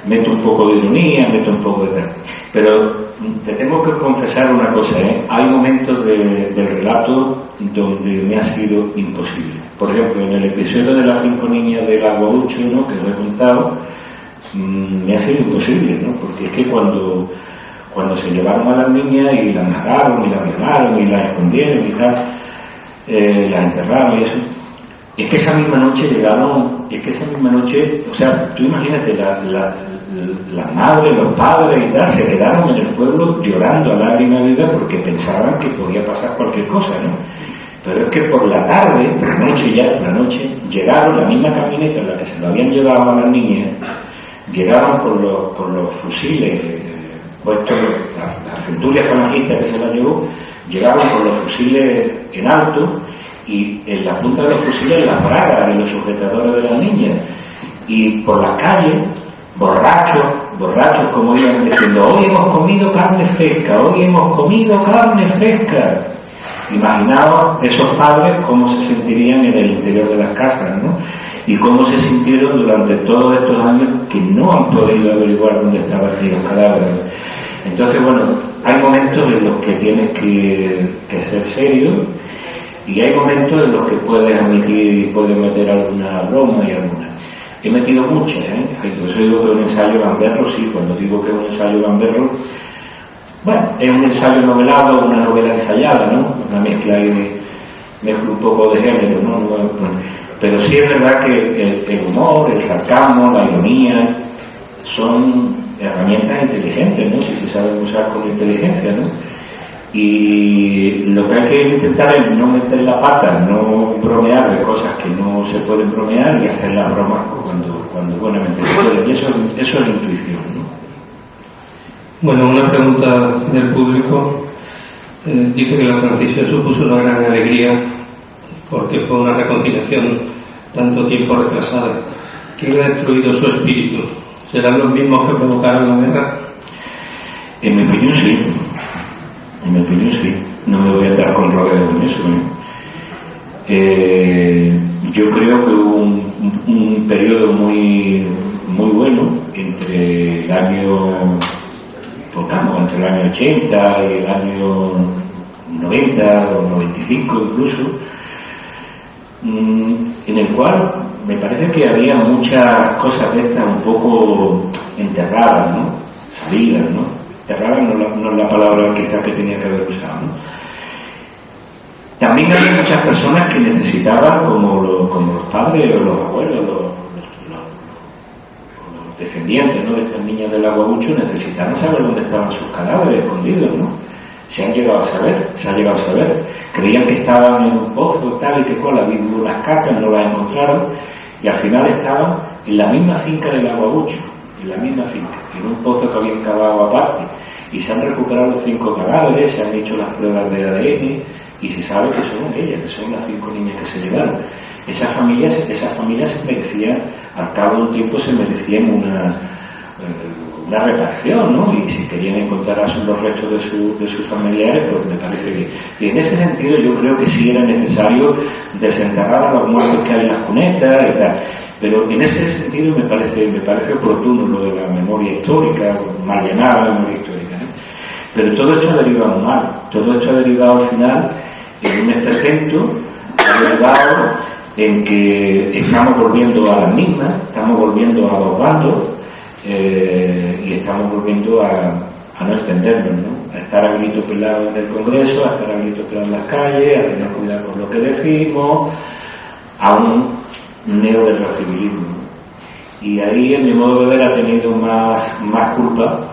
[SPEAKER 2] meto un poco de ironía, meto un poco de tal. Pero tenemos que confesar una cosa, ¿eh? Hay momentos del relato donde me ha sido imposible. Por ejemplo, en el episodio de las 5 niñas del Aguaducho, ¿no?, que os he contado, me ha sido imposible, ¿no? Porque es que cuando se llevaron a las niñas y las mataron y las violaron y las escondieron y tal, las enterraron y eso, es que esa misma noche llegaron, o sea, tú imagínate, las madres, los padres y tal, se quedaron en el pueblo llorando a lágrimas vivas porque pensaban que podía pasar cualquier cosa, ¿no? Pero es que por la tarde, por la noche, llegaron, la misma camioneta en la que se lo habían llevado a las niñas, llegaron con los fusiles puestos, la centuria falangista que se la llevó, llegaron con los fusiles en alto y en la punta de los fusiles las bragas y los sujetadores de las niñas, y por las calles borrachos como iban diciendo: hoy hemos comido carne fresca. Imaginaos esos padres cómo se sentirían en el interior de las casas, ¿no? Y cómo se sintieron durante todos estos años que no han podido averiguar dónde estaban los cadáveres. Entonces, bueno, hay momentos en los que tienes que ser serio, y hay momentos en los que puedes admitir y puedes meter alguna broma y alguna. He metido muchas, Yo digo que un ensayo gamberro, sí, cuando digo que es un ensayo gamberro, bueno, es un ensayo novelado, una novela ensayada, ¿no? Una mezcla ahí mezcla un poco de género, ¿no? Pero sí es verdad que el humor, el sarcasmo, la ironía son herramientas inteligentes, ¿no? Si se saben usar con inteligencia, ¿no? Y lo que hay que intentar es no meter la pata, no bromear de cosas que no se pueden bromear y hacer las bromas cuando buenamente se puede. Y eso es intuición, ¿no?
[SPEAKER 1] Bueno, una pregunta del público. Dice que la transición supuso una gran alegría porque fue una reconciliación tanto tiempo retrasada. ¿Quién ha destruido su espíritu? ¿Serán los mismos que provocaron la guerra?
[SPEAKER 2] En mi opinión sí. No me voy a dar con rodeos en eso, yo creo que hubo un periodo muy bueno entre el año 80 y el año 90 o 95 incluso, en el cual me parece que había muchas cosas de estas un poco enterradas, ¿no? Salidas, ¿no? Enterradas no es la palabra quizás que tenía que haber usado, ¿no? También había muchas personas que necesitaban, como los padres o los abuelos, los descendientes, ¿no?, de estas niñas del Aguabucho, necesitaban saber dónde estaban sus cadáveres escondidos, ¿no? Se ha llegado a saber. Creían que estaban en un pozo, tal y que cual, habían unas cartas, no las encontraron, y al final estaban en la misma finca del Aguabucho, en un pozo que habían cavado aparte, y se han recuperado los 5 cadáveres, se han hecho las pruebas de ADN, y se sabe que son ellas, que son las 5 niñas que se llevaron. Esas familias se merecían, al cabo de un tiempo se merecían una reparación, ¿no? Y si querían encontrar los restos de sus familiares, pues me parece bien. Y en ese sentido yo creo que sí era necesario desenterrar a los muertos que hay en las cunetas y tal. Pero en ese sentido me parece oportuno lo de la memoria histórica, mal llamada memoria histórica, ¿no? Pero todo esto ha derivado mal. Todo esto ha derivado al final en un esperpento, ha derivado en que estamos volviendo a las mismas, estamos volviendo a dos bandos, y estamos volviendo a no extendernos, ¿no? A estar a grito pelado en el Congreso, a estar a grito pelado en las calles, a tener cuidado con lo que decimos, a un neoderracibilismo, ¿no? Y ahí, en mi modo de ver, ha tenido más culpa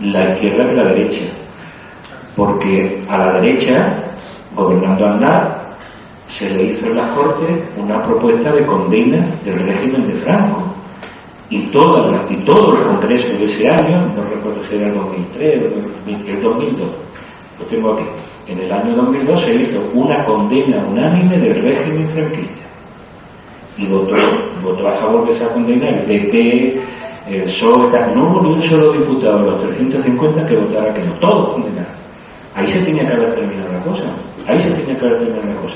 [SPEAKER 2] la izquierda que la derecha, porque a la derecha, gobernando Aznar, se le hizo en las Cortes una propuesta de condena del régimen de Franco, y todo el Congreso de ese año, no recuerdo si era el 2003 o el 2002, lo tengo aquí, en el año 2002 se hizo una condena unánime del régimen franquista, y votó a favor de esa condena el PP, el PSOE, no hubo ni un solo diputado de los 350 que votara que no, todos condenaron. Ahí se tenía que haber terminado la cosa.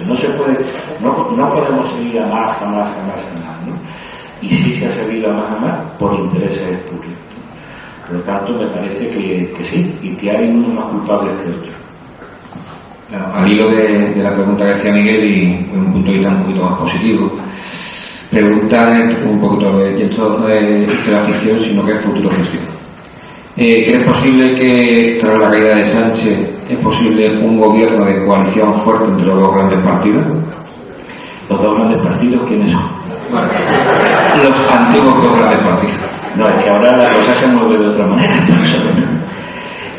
[SPEAKER 2] No se puede, no podemos seguir a más, ¿no? Y sí se ha seguido a más por intereses públicos. Por lo tanto, me parece que sí, y que hay unos más culpables que otros.
[SPEAKER 5] Bueno, al hilo de la pregunta que hacía Miguel, y en un punto de vista un poquito más positivo, preguntar un poquito, esto no es la ficción, sino que es futuro ficción. ¿Es posible que, tras la caída de Sánchez, es posible un gobierno de coalición fuerte entre los dos grandes partidos?
[SPEAKER 2] ¿Los dos grandes partidos quiénes son?
[SPEAKER 5] Los antiguos dos grandes partidos.
[SPEAKER 2] No, es que ahora la cosa se mueve de otra manera.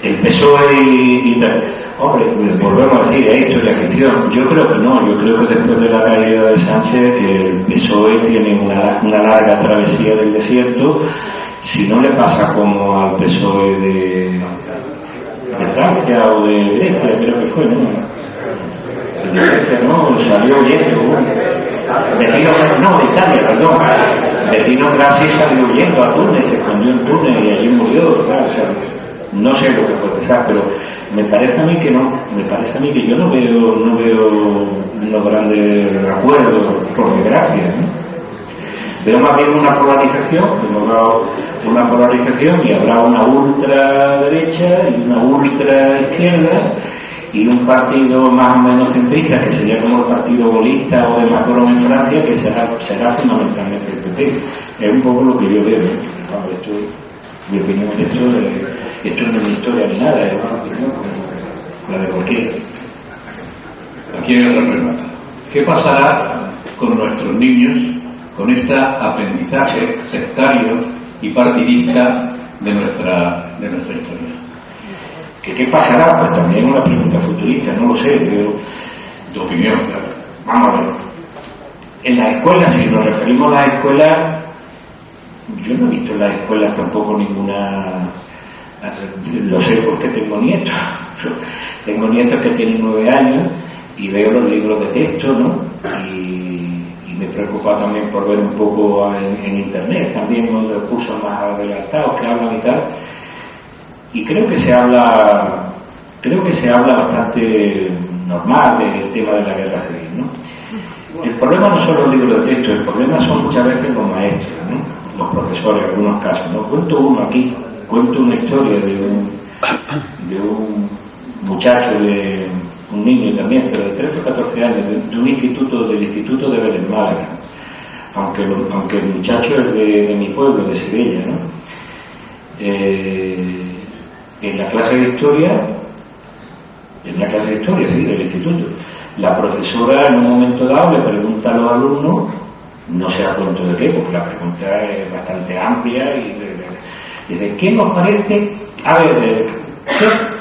[SPEAKER 2] El PSOE y tal. Hombre, pues volvemos a decir, ¿hay historia ficción? Yo creo que no. Yo creo que después de la caída de Sánchez, el PSOE tiene una larga travesía del desierto. Si no le pasa como al PSOE de Francia o de Grecia, creo que fue, ¿no? El de Grecia, ¿no? Salió huyendo. De Italia, perdón. Bettino Craxi salió huyendo a Túnez, se escondió en Túnez y allí murió. Claro, o sea, no sé lo que puede pensar, pero me parece a mí que no. Me parece a mí que yo no veo unos grandes acuerdos, por desgracia, ¿no? Veo más bien una polarización, hemos dado una polarización y habrá una ultraderecha y una ultraizquierda y un partido más o menos centrista que sería como el partido gaullista o de Macron en Francia, que será fundamentalmente el PP. Es un poco lo que yo veo, ¿no? Esto, mi opinión en esto no es mi historia ni nada, es una opinión como la de cualquiera.
[SPEAKER 4] Aquí hay otra pregunta. ¿Qué pasará con nuestros niños con este aprendizaje sectario y partidista de nuestra historia?
[SPEAKER 2] ¿Qué pasará? Pues también una pregunta futurista, no lo sé, pero
[SPEAKER 4] Tu opinión, claro.
[SPEAKER 2] vamos a ver. En las escuelas, si nos referimos a las escuelas, yo no he visto en las escuelas tampoco ninguna, lo sé porque tengo nietos. Tengo nietos que tienen 9 años y veo los libros de texto, ¿no? Y me preocupa también por ver un poco en internet también los cursos más adelantados que hablan y tal, y creo que se habla bastante normal del tema de la guerra civil, ¿no? El problema no son los libros de texto, el problema son muchas veces los maestros, ¿no? Los profesores en algunos casos, ¿no? Cuento una historia de un muchacho, un niño también, pero de 13 o 14 años, del Instituto de Vélez, Málaga, aunque el muchacho es de mi pueblo, de Sevilla, ¿no? En la clase de historia, sí, del instituto, la profesora en un momento dado le pregunta a los alumnos, no sé a cuento de qué, porque la pregunta es bastante amplia, y de ¿qué nos parece? A ver,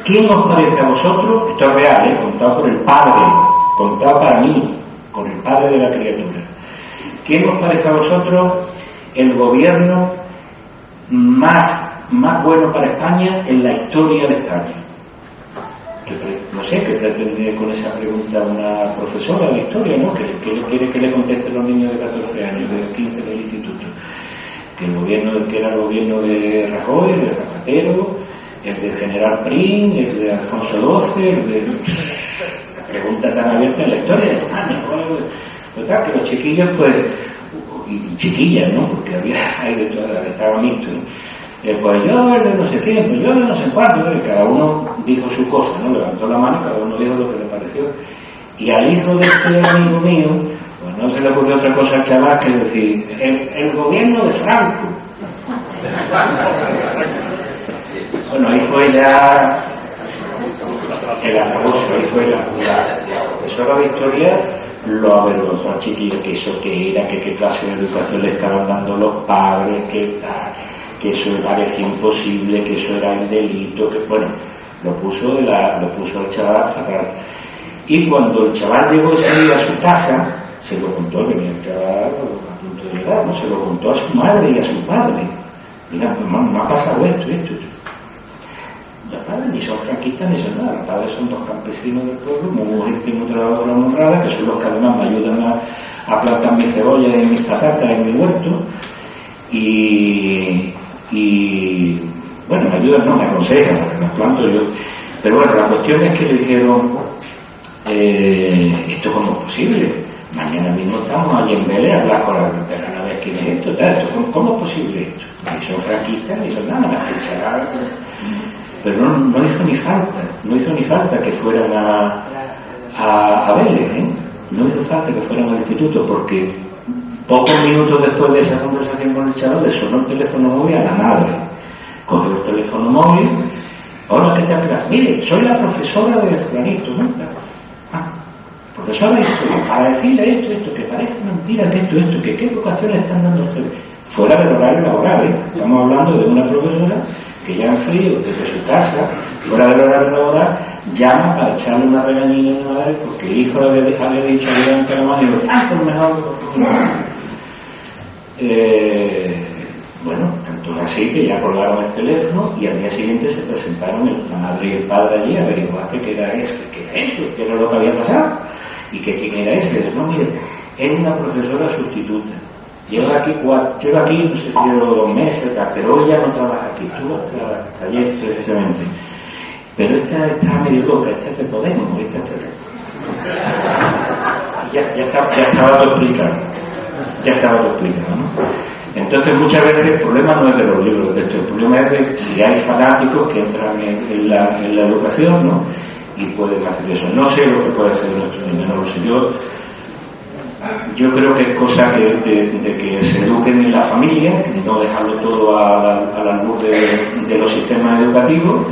[SPEAKER 2] ¿quién os parece a vosotros? Esto es real, contado por el padre, contado para mí, con el padre de la criatura. ¿Quién os parece a vosotros el gobierno más bueno para España en la historia de España? No sé qué pretende con esa pregunta una profesora de historia, ¿no? Que quiere que le contesten los niños de 14 años, de 15 del instituto. Que era el gobierno de Rajoy, de Zapatero, el de General Prim, el de Alfonso XII, la pregunta tan abierta en la historia de España, ¿no? Total, que los chiquillos, pues, y chiquillas, ¿no? Porque hay de todas, estaba mixto, ¿no? Pues yo el de no sé quién, pues yo de no sé cuánto, ¿no? Y cada uno dijo su cosa, ¿no? Levantó la mano y cada uno dijo lo que le pareció. Y al hijo de este amigo mío, pues no se le ocurrió otra cosa al chaval que decir, el gobierno de Franco. Bueno, ahí fue ya el acoso, ahí fue la profesora de historia lo avergonzó al chiquillo, que eso que era, que qué clase de educación le estaban dando los padres, que eso le parecía imposible, que eso era un delito, que bueno, lo puso el chaval fatal. Y cuando el chaval llegó ese día a su casa, se lo contó, venía el chaval a punto de llegar, ¿no? Se lo contó a su madre y a su padre. Mira, mamá, me ha pasado esto. Los padres ni son franquistas ni son nada, los padres son dos campesinos del pueblo, muy gente muy trabajadora, muy honrada, que son los que además me ayudan a plantar mis cebollas y mis patatas en mi huerto, y bueno, me ayudan, no, me aconsejan, porque las planto yo. Pero bueno, la cuestión es que le dijeron, ¿esto cómo es posible? Mañana mismo estamos allí en Vélez a hablar con la veterana, a ver quién es esto, tal, ¿cómo es posible esto? Ni son franquistas, ni son nada, más que charlar. Pero no hizo ni falta que fueran a Vélez, ¿eh? No hizo falta que fueran al instituto, porque pocos minutos después de esa conversación con el chaval le sonó el teléfono móvil a la madre. Cogió el teléfono móvil, hola, ¿qué tal? Mire, soy la profesora de fulanito, ¿no? profesora de historia, para decirle esto, que parece mentira, que esto, que qué vocación le están dando a ustedes. Fuera del horario laboral, ¿eh? Estamos hablando de una profesora que ya en frío, desde su casa, fuera del horario laboral, llama para echarle una regañina a mi madre porque el hijo le había dicho delante de la madre, por mejor. Bueno, tanto así que ya colgaron el teléfono y al día siguiente se presentaron la madre y el padre allí a averiguar qué era eso, qué era lo que había pasado y que quién era ese. No, mire, es una profesora sustituta. Lleva aquí no sé si llevo 2 meses, pero ella no trabaja aquí, tú hasta ayer precisamente. Pero esta está medio loca, esta te podemos, ya estaba todo explicado, ¿no? Entonces muchas veces el problema no es de los libros de texto, el problema es de si hay fanáticos que entran en la educación, ¿no? Y pueden hacer eso. No sé lo que puede hacer nuestro niño, no lo sé. Yo creo que es cosa de que se eduquen en la familia, que no dejarlo todo a la luz de los sistemas educativos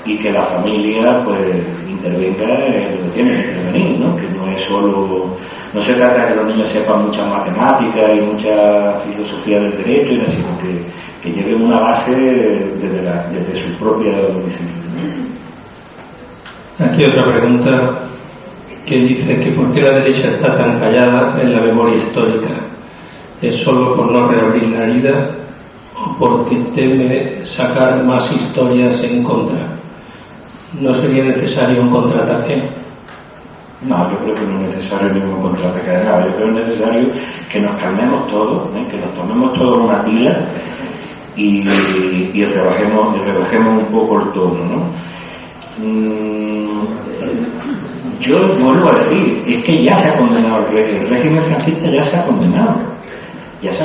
[SPEAKER 2] y que la familia pues intervenga en lo que tiene que intervenir, ¿no? Que no es solo, no se trata de que los niños sepan mucha matemática y mucha filosofía del derecho, sino que lleven una base desde su propia domicilio.
[SPEAKER 1] Aquí otra pregunta que dice que por qué la derecha está tan callada en la memoria histórica. ¿Es solo por no reabrir la herida o porque teme sacar más historias en contra? ¿No sería necesario un contraataque?
[SPEAKER 2] No, yo creo que no es necesario ningún contraataque de nada. Yo creo que es necesario que nos calmemos todos, que nos tomemos todos una tila y rebajemos un poco el tono, ¿no? Yo vuelvo a decir, es que ya se ha condenado el régimen franquista, ya se ha condenado y se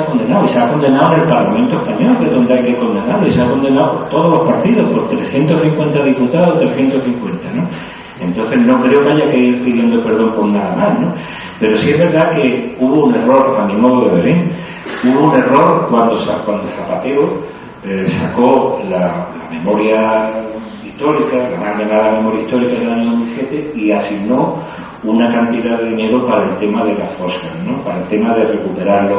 [SPEAKER 2] ha condenado en el Parlamento Español, que es donde hay que condenarlo, y se ha condenado por todos los partidos, por 350 diputados, 350, ¿no? Entonces no creo que haya que ir pidiendo perdón por nada más, ¿no? Pero sí es verdad que hubo un error, a mi modo de ver, ¿eh? Hubo un error cuando Zapatero sacó la memoria histórica, la mal llamada memoria histórica del año 2007, y asignó una cantidad de dinero para el tema de las fosas, ¿no? Para el tema de recuperar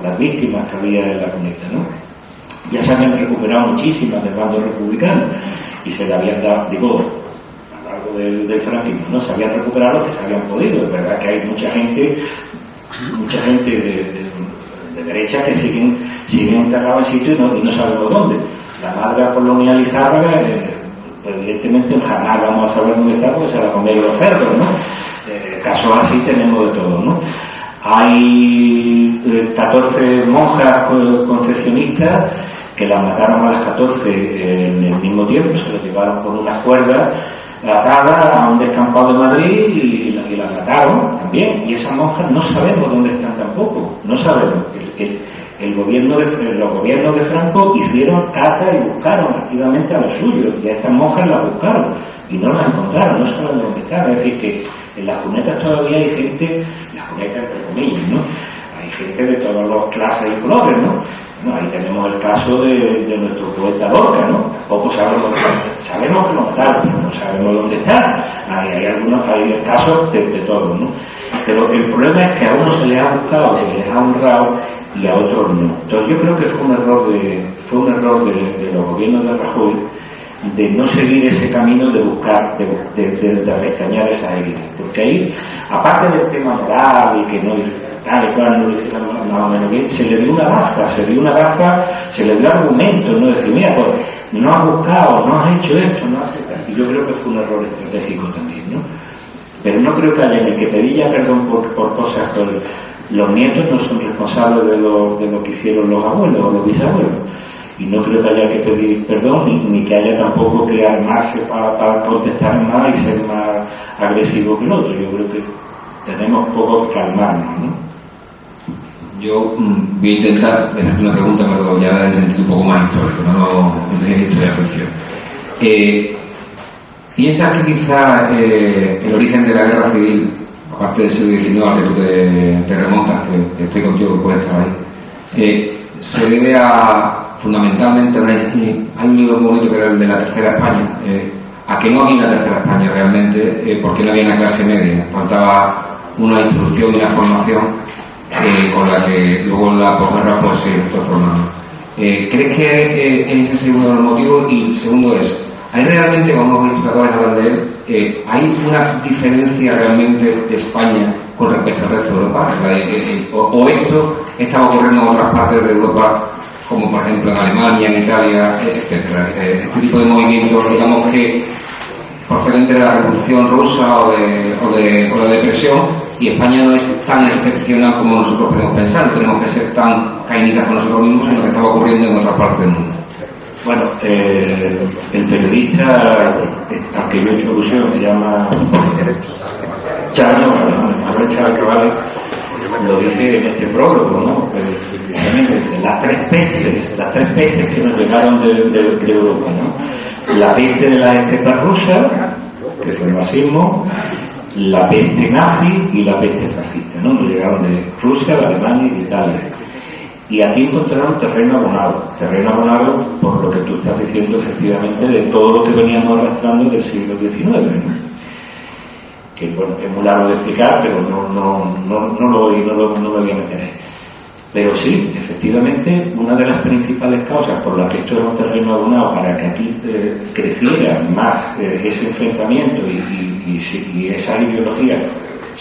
[SPEAKER 2] las víctimas que había en la cuneta, ¿no? Ya se habían recuperado muchísimas del bando republicano y se le habían dado, digo, a lo largo del franquismo, ¿no? Se habían recuperado lo que se habían podido. Es verdad que hay mucha gente de derecha que siguen enterrados en sitio y no sabemos dónde. La madre Apolonia Lizárraga, evidentemente jamás vamos a saber dónde está porque se la comieron los cerdos, ¿no? Casos así tenemos de todo, ¿no? Hay 14 monjas concepcionistas que las mataron a las 14 en el mismo tiempo, se las llevaron con unas cuerdas atadas a un descampado de Madrid y las mataron también. Y esas monjas no sabemos dónde están tampoco, no sabemos. Los gobiernos de Franco hicieron cata y buscaron activamente a los suyos, y a estas monjas las buscaron y no las encontraron, no saben dónde están. Es decir, que en las cunetas todavía hay gente, las cunetas entre comillas, ¿no? Hay gente de todas las clases y colores, ¿no? Bueno, ahí tenemos el caso de nuestro poeta Lorca, ¿no? Tampoco sabemos que lo mataron, pero no sabemos dónde está. Hay casos de todo, ¿no? Pero el problema es que a unos se les ha buscado, se les ha honrado y a otros no. Entonces yo creo que fue un error de los gobiernos de Rajoy de no seguir ese camino de buscar, de restañar esa herida. Porque ahí, aparte del tema moral y que no tal y cual no dice más o menos bien, se le dio una baza, se le dio argumentos, no decir, mira, pues no has buscado, no has hecho esto, no has hecho esto. Y yo creo que fue un error estratégico también, ¿no? Pero no creo que haya ni que pedir ya perdón por cosas que los nietos no son responsables de lo que hicieron los abuelos o los bisabuelos. Y no creo que haya que pedir perdón ni que haya tampoco que armarse para contestar más y ser más agresivo que el otro. Yo creo que tenemos poco que calmarnos, ¿no?
[SPEAKER 5] Yo voy a intentar hacerte una pregunta, pero ya en sentido un poco más histórico, no en historia ficción. ¿Piensas que quizá el origen de la guerra civil, aparte del siglo XIX al que tú te remontas, que estoy contigo, que puedes estar ahí, se debe a fundamentalmente hay un libro muy bonito que era el de la Tercera España, a que no había una tercera España realmente, porque no había una clase media, faltaba una instrucción y una formación con la que luego en la posguerra pues se fue formando. ¿Crees que ese es uno de los motivos? Y el segundo es, ¿hay realmente, como los historiadores hablan de él, hay una diferencia realmente de España con respecto al resto de Europa? ¿O esto estaba ocurriendo en otras partes de Europa, como por ejemplo en Alemania, en Italia, etcétera? Este tipo de movimientos, digamos que procedente de la Revolución Rusa o de la Depresión, y España no es tan excepcional como nosotros podemos pensar, no tenemos que ser tan caídas con nosotros mismos en lo que estaba ocurriendo en otras partes del mundo.
[SPEAKER 2] Bueno, el periodista al que yo he hecho alusión se llama Manuel Chávez Cabales, lo dice en este prólogo, ¿no? Precisamente dice las tres pestes que nos llegaron de Europa, ¿no? La peste de las estepas rusas, que fue el marxismo, la peste nazi y la peste fascista, ¿no? Nos llegaron de Rusia, de Alemania y de Italia. Y aquí encontraron terreno abonado por lo que tú estás diciendo, efectivamente, de todo lo que veníamos arrastrando del siglo XIX, ¿no? Que bueno, es muy largo de explicar, pero no me voy a meter ahí. Pero sí, efectivamente, una de las principales causas por las que esto era un terreno abonado para que aquí creciera más ese enfrentamiento y esas ideologías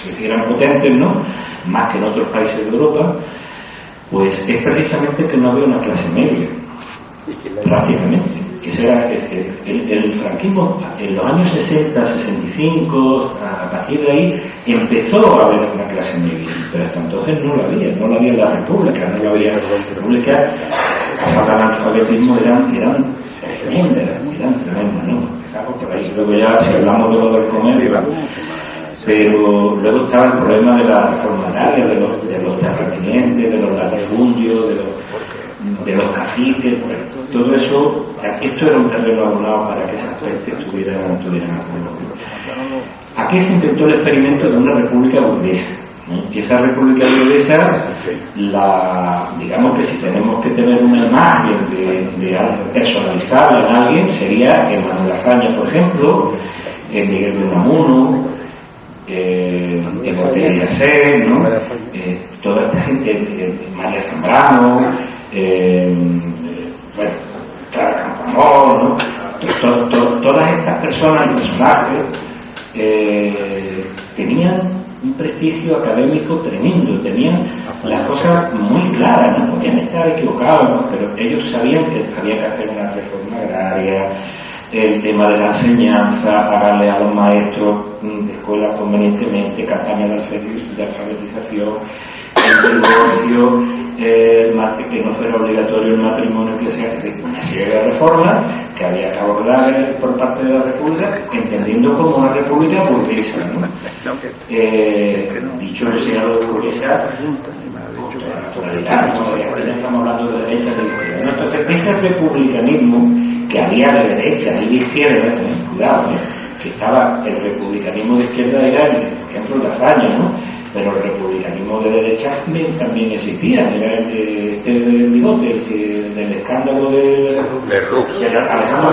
[SPEAKER 2] se hicieran potentes, ¿no? Más que en otros países de Europa, pues es precisamente que no había una clase media, prácticamente. Ese era el franquismo en los años 60, 65, a partir de ahí empezó a haber una clase media, pero hasta entonces no la había en la República, no la había en la República. Las del analfabetismo eran tremendas, ¿no? Empezamos por ahí, luego ya si hablamos de lo del comer, pero luego estaba el problema de la reforma agraria, de los terratenientes, de los latifundios, de los caciques, pues, todo eso. Esto era un terreno abonado para que esas pestes tuvieran apoyo. Aquí se intentó el experimento de una república burguesa, ¿no? Y esa república burguesa, digamos que si tenemos que tener una imagen de personalizable en alguien, sería Manuel Azaña, por ejemplo, Miguel de Unamuno, Ortega y Gasset, ¿no? Toda esta gente, María Zambrano, Clara Campoamor, ¿no? Todas estas personas y personajes tenían un prestigio académico tremendo, tenían las cosas muy claras, no podían estar equivocados, ¿no? Pero ellos sabían que había que hacer una reforma agraria, el tema de la enseñanza, pagarle a los maestros de escuela convenientemente, campaña de alfabetización, el divorcio, que no fuera obligatorio el matrimonio eclesiástico, una serie de reformas que había que abordar por parte de la República, entendiendo como una república burguesa, ¿no? Dicho sea lo de burguesa, naturalidad, ¿no? Ya estamos hablando de derecha y de izquierda, ¿no? Entonces, ese republicanismo que había de derecha y de izquierda, cuidado, que estaba el republicanismo de izquierda era, por ejemplo, la Azaña, ¿no? Pero el republicanismo de derecha también existía, era el del bigote, del escándalo de Alejandro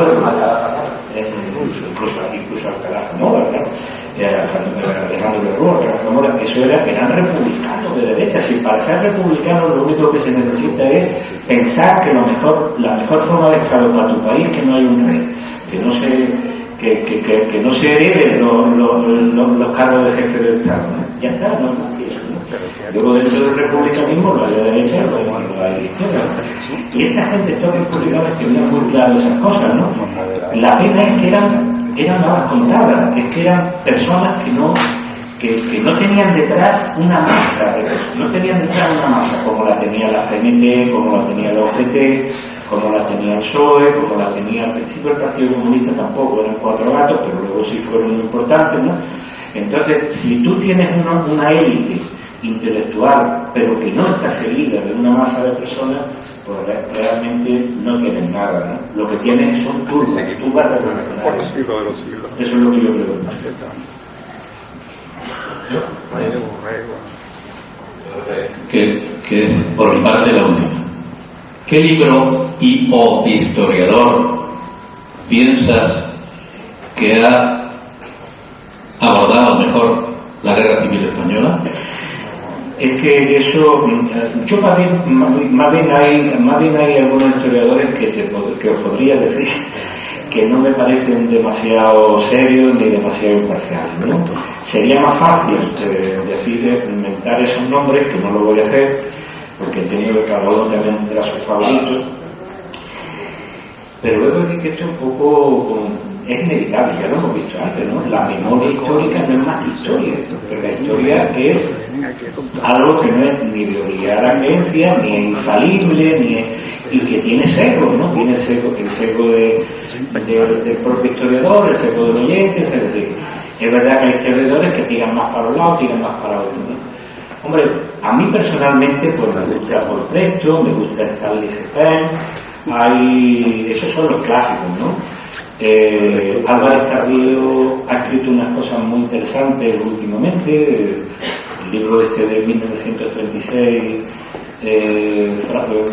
[SPEAKER 2] de Rúa, incluso Alcalá Zamora, ¿verdad? Alejandro de Rúa, Alcalá Zamora, eran republicanos de derecha. Si para ser republicano lo único que se necesita es pensar que la mejor forma de Estado para tu país es que no hay un rey, que no se hereden los cargos de jefe de Estado, ¿no? Ya está, ¿no? Luego dentro del republicanismo lo hay de derecha y lo hay de izquierda. Y esta gente, estos republicanos, tenían muy claro esas cosas, ¿no? La pena es que eran balas contadas, es que eran personas que no tenían detrás una masa, como la tenía la CNT, como la tenía la OGT, como la tenía el PSOE, como la tenía al principio el Partido Comunista, tampoco eran 4 gatos, pero luego sí fueron muy importantes, ¿no? Entonces, si tú tienes una élite intelectual, pero que no está seguida de una masa de personas, pues realmente no tienes nada, ¿no? Lo que tienes son turbas revolucionarias. Eso es lo que yo creo.
[SPEAKER 4] Que es por mi parte la última. ¿Qué libro o historiador piensas que que ha abordado mejor la guerra civil española?
[SPEAKER 2] Es que eso, yo más bien hay algunos historiadores que os podría decir que no me parecen demasiado serios ni demasiado imparciales, ¿no? Sería más fácil decir, inventar esos nombres, que no lo voy a hacer, porque entiendo que cada uno también tendrá sus favoritos, pero luego decir que esto un poco es inevitable, ya lo hemos visto antes, ¿no? La memoria histórica no es más que historia, pero la historia es algo que no es ni de obligada creencia, ni es infalible, y que tiene sesgo, ¿no? Tiene el sesgo del propio historiador, el sesgo del oyente, es decir, es verdad que hay historiadores que tiran más para un lado, tiran más para otro, ¿no? Hombre, a mí personalmente pues me gusta Paul Presto, me gusta Stanley Heppen, esos son los clásicos, ¿no? Álvarez Carrillo ha escrito unas cosas muy interesantes últimamente, el libro de 1936,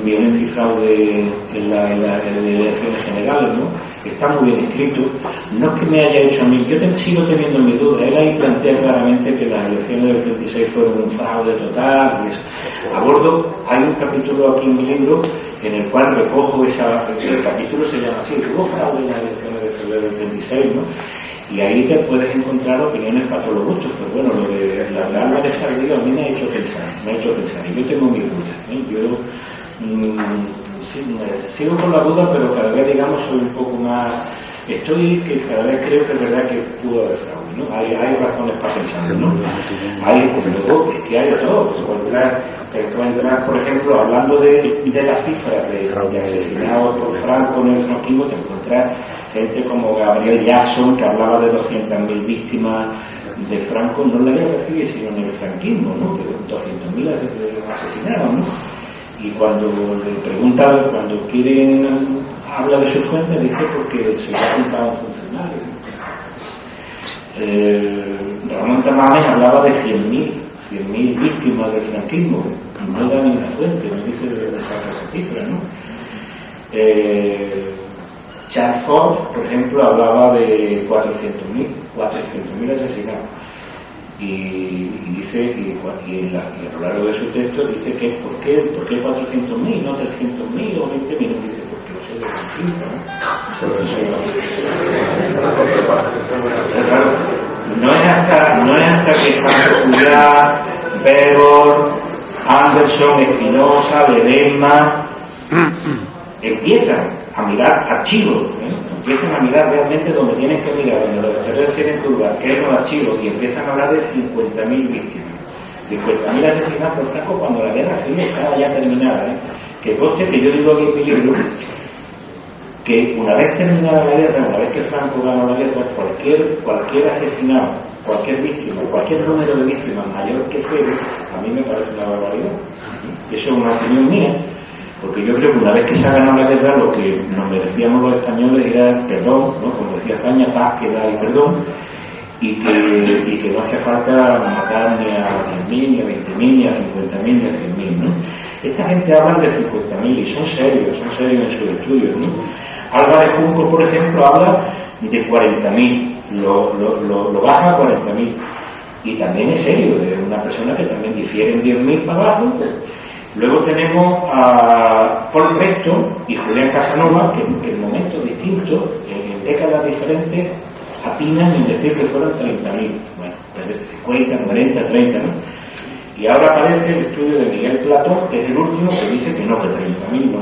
[SPEAKER 2] Violencia y fraude en las elecciones generales, ¿no? Está muy bien escrito. No es que me haya hecho a mí, yo sigo teniendo mis dudas. Él ahí plantea claramente que las elecciones del 36 fueron un fraude total y eso. Hay un capítulo aquí en mi libro en el cual recojo el capítulo se llama así, hubo fraude en las elecciones de febrero del 36, ¿no? Y ahí te puedes encontrar opiniones para todos los gustos, pero bueno, lo de la Álvarez Carrillo a mí me ha hecho pensar, y yo tengo mis dudas, ¿eh? Yo sigo con la duda, pero cada vez, digamos, soy un poco más, que cada vez creo que es verdad que pudo haber fraude, ¿no? Hay razones para pensarlo, ¿no? Luego, es que hay de todo, te encuentras, por ejemplo, hablando de las cifras de asesinados por Franco en el franquismo, te encuentras gente como Gabriel Jackson, que hablaba de 200.000 víctimas de Franco, no en la guerra civil, sino en el franquismo, ¿no? Que 200.000 asesinaron, ¿no? Y cuando le preguntan, cuando habla de su fuente, dice porque se le ha juntado un funcionario. Ramón Tamames hablaba de 100.000 víctimas del franquismo, no da ninguna fuente, no dice de dónde saca esa cifra, ¿no? Charles Ford, por ejemplo, hablaba de 400.000 asesinados. Y dice, y a lo largo de su texto dice que ¿por qué 400.000, no 300.000 o 20.000? Dice, porque lo sé de franquismo, ¿no? No es hasta que Santos Juliá, Weber, Anderson, Espinosa, Ledesma empiezan a mirar archivos, empiezan a mirar realmente donde tienen que mirar, donde los historiadores tienen que dudar, que es los archivos, y empiezan a hablar de 50.000 víctimas, 50.000 asesinados por Franco cuando la guerra civil estaba ya terminada, que conste que yo digo aquí en mi libro que una vez terminada la guerra, una vez que Franco ganó la guerra, cualquier asesinado, cualquier víctima, cualquier número de víctimas mayor que cero, a mí me parece una barbaridad. Eso es una opinión mía, porque yo creo que una vez que se ha ganado la guerra, lo que nos merecíamos los españoles era perdón, ¿no? Como decía Zaña, paz, piedad y perdón, y que no hacía falta matar ni a 10.000, ni a 20.000, ni a 50.000, ni a 100.000, ¿no? Esta gente habla de 50.000 y son serios en sus estudios, ¿no? Álvarez Junco, por ejemplo, habla de 40.000, lo baja a 40.000, y también es serio, de una persona que también difiere en 10.000 para abajo. Luego tenemos a Paul Presto y Julián Casanova, que en momentos distintos, en décadas diferentes, atinan en decir que fueron 30.000, bueno, 50, 40, 30, ¿no? Y ahora aparece el estudio de Miguel Platón, que es el último, que dice que no, que 30.000 no,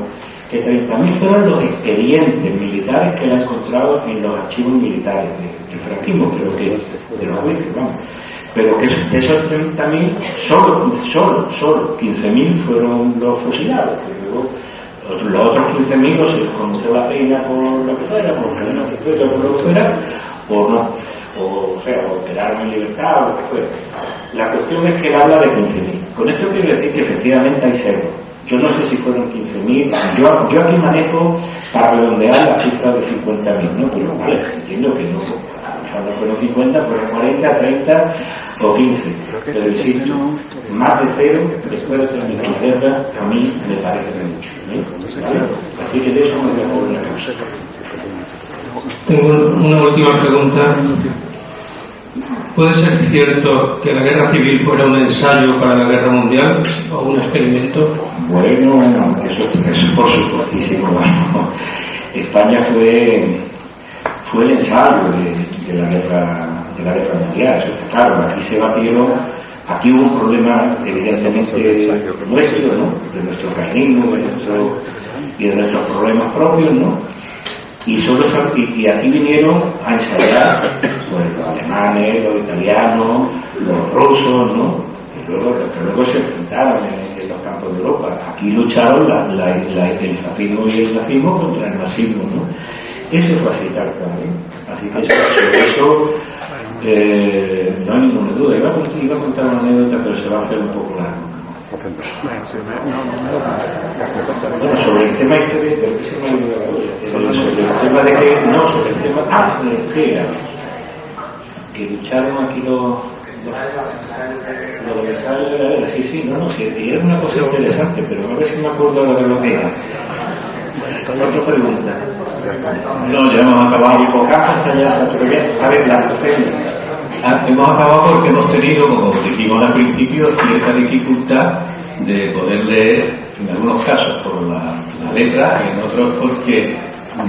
[SPEAKER 2] que 30.000 fueron los expedientes militares que él ha encontrado en los archivos militares del franquismo, pero que de los juicios, vamos. Pero que de esos 30.000, solo 15.000 fueron los fusilados, que luego los otros 15.000 se les conmutó la pena por lo que fuera, por cadena perpetua, por lo que fuera, o no, o quedaron en libertad, o lo que fuera. La cuestión es que él habla de 15.000. Con esto quiero decir que efectivamente hay cero. Yo no sé si fueron 15.000, yo aquí manejo para redondear la cifra de 50.000, ¿no? Pero vale, entiendo que no fueron 50, fueron 40, 30 o 15. Pero insisto, más de cero después de terminar la guerra, a mí me parece mucho, ¿eh? ¿Vale? Así que de eso me voy a hacer una cosa.
[SPEAKER 1] Tengo una última pregunta. ¿Puede ser cierto que la guerra civil fuera un ensayo para la guerra mundial o un experimento?
[SPEAKER 2] Bueno, eso por supuestísimo. España fue el ensayo de la guerra mundial, eso está claro. Aquí hubo un problema evidentemente nuestro, ¿no? De nuestro carnismo y de nuestros problemas propios, ¿no? Y aquí vinieron a ensayar pues, los alemanes, los italianos, los rusos, ¿no? Y luego se enfrentaron en los campos de Europa. Aquí lucharon el fascismo y el nazismo contra el nazismo, ¿no? Eso fue así tal cual, ¿eh? Así que sobre eso no hay ninguna duda. Iba a contar una anécdota, pero se va a hacer un poco largo. Bueno, sobre el tema histórico, ¿qué se me ha olvidado? Sobre el tema de que, no, sobre el tema, ¿qué era? Que lucharon aquí los de sí, y era una cosa interesante, pero a ver si me acuerdo de lo que era. Otra pregunta.
[SPEAKER 4] No, ya hemos acabado.
[SPEAKER 2] A ver, la docena.
[SPEAKER 4] Hemos acabado porque hemos tenido, como dijimos al principio, cierta dificultad de poder leer, en algunos casos por la letra y en otros porque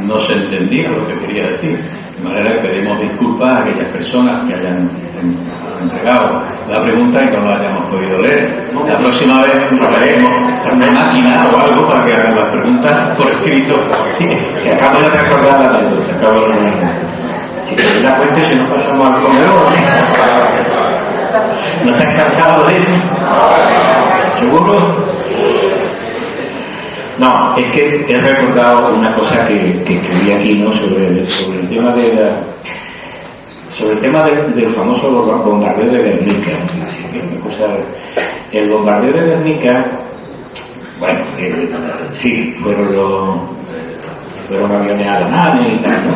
[SPEAKER 4] no se entendía lo que quería decir. De manera que pedimos disculpas a aquellas personas que hayan entregado la pregunta y que no la hayamos podido leer. La próxima vez probaremos una máquina o algo para que hagan las preguntas por escrito.
[SPEAKER 2] Que acabo de recordar la anécdota, Si te das cuenta, si nos pasamos al comedor, ¿no estás cansado de ello? ¿Seguro? No, es que he recordado una cosa que escribí aquí, ¿no? Sobre el tema del famoso bombardeo de Guernica. El bombardeo de Guernica, bueno, sí, fueron aviones alemanes y tal, ¿no?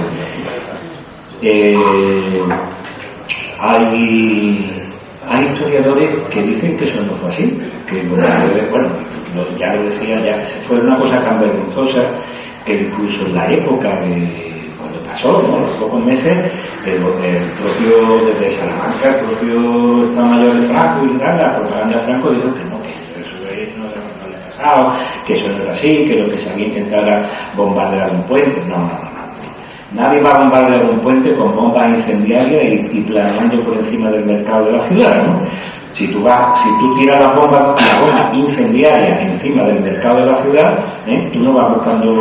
[SPEAKER 2] Hay historiadores que dicen que eso no fue así, que el bombardeo, bueno, ya lo decía, ya fue una cosa tan vergonzosa que incluso en la época de cuando pasó, ¿no? Los pocos meses, el propio desde Salamanca, el propio Estado Mayor de Franco y tal, la propaganda de Franco dijo que no, que eso no había pasado, que eso no era así, que lo que se había intentado era bombardear un puente. No. Nadie va a bombardear un puente con bombas incendiarias y planeando por encima del mercado de la ciudad, ¿no? Si tú tiras la bomba incendiaria encima del mercado de la ciudad, tú no vas buscando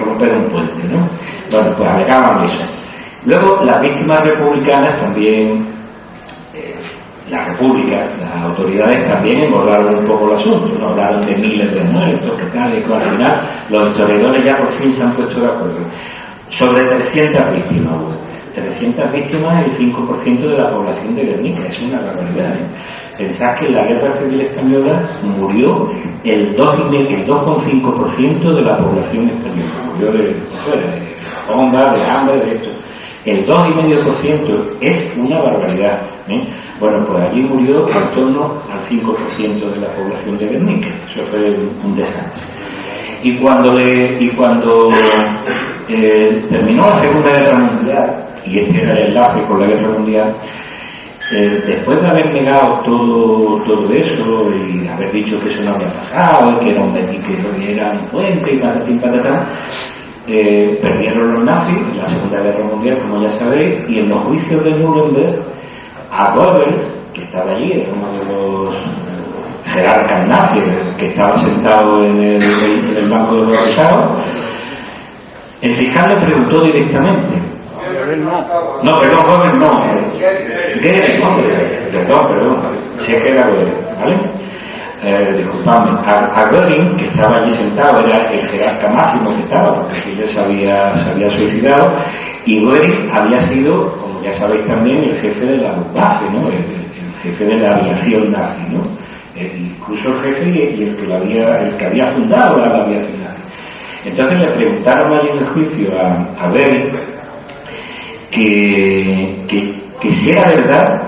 [SPEAKER 2] romper un puente, ¿no? Bueno, pues alegaban eso. Luego, las víctimas republicanas también, la República, las autoridades también engordaron un poco el asunto, ¿no? Hablaron de miles de muertos, que tal, y que al final los historiadores ya por fin se han puesto de acuerdo. Sobre 300 víctimas hubo. 300 víctimas, el 5% de la población de Guernica, es una barbaridad, ¿eh? Pensad que en la Guerra Civil Española murió el 2,5% de la población española, murió de onda, de hambre, de esto. El 2,5% es una barbaridad, ¿eh? Bueno, pues allí murió en torno al 5% de la población de Guernica, eso fue un desastre. Y cuando terminó la Segunda Guerra Mundial, y este era el enlace con la Guerra Mundial, después de haber negado todo eso y haber dicho que eso no había pasado y que era un puente y patatín patatán, perdieron los nazis en la Segunda Guerra Mundial, como ya sabéis, y en los juicios de Nuremberg a Goebbels, que estaba allí, era uno de los jerarcas nazis que estaba sentado en el banco de los acusados, el fiscal le preguntó directamente. No, perdón, Goebbels no. Goebbels, hombre. Perdón. Sé que era Goebbels, ¿vale? Disculpadme. A Göring, que estaba allí sentado, era el jerarca máximo que estaba, porque él se había suicidado, y Göring había sido, como ya sabéis también, el jefe de la Luftwaffe, ¿no? El jefe de la aviación nazi, ¿no? Incluso el jefe y el que había fundado la aviación nazi. Entonces le preguntaron allí en el juicio a Göring que si era verdad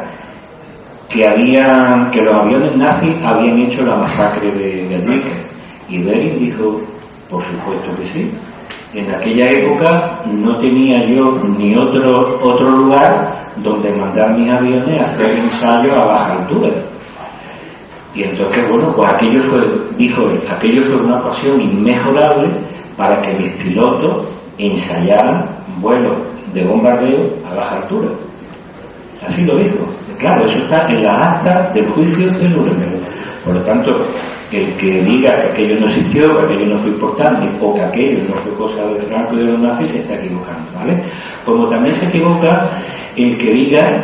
[SPEAKER 2] que los aviones nazis habían hecho la masacre de Guernica. Y Göring dijo, por supuesto que sí. En aquella época no tenía yo ni otro lugar donde mandar mis aviones a hacer ensayos a baja altura. Y entonces, bueno, pues aquello fue una ocasión inmejorable para que mis pilotos ensayaran vuelos de bombardeo a baja altura. Así lo dijo. Claro, eso está en las actas del juicio de Nuremberg. Por lo tanto, el que diga que aquello no existió, que aquello no fue importante, o que aquello no fue cosa de Franco y de los nazis, se está equivocando, ¿vale? Como también se equivoca el que diga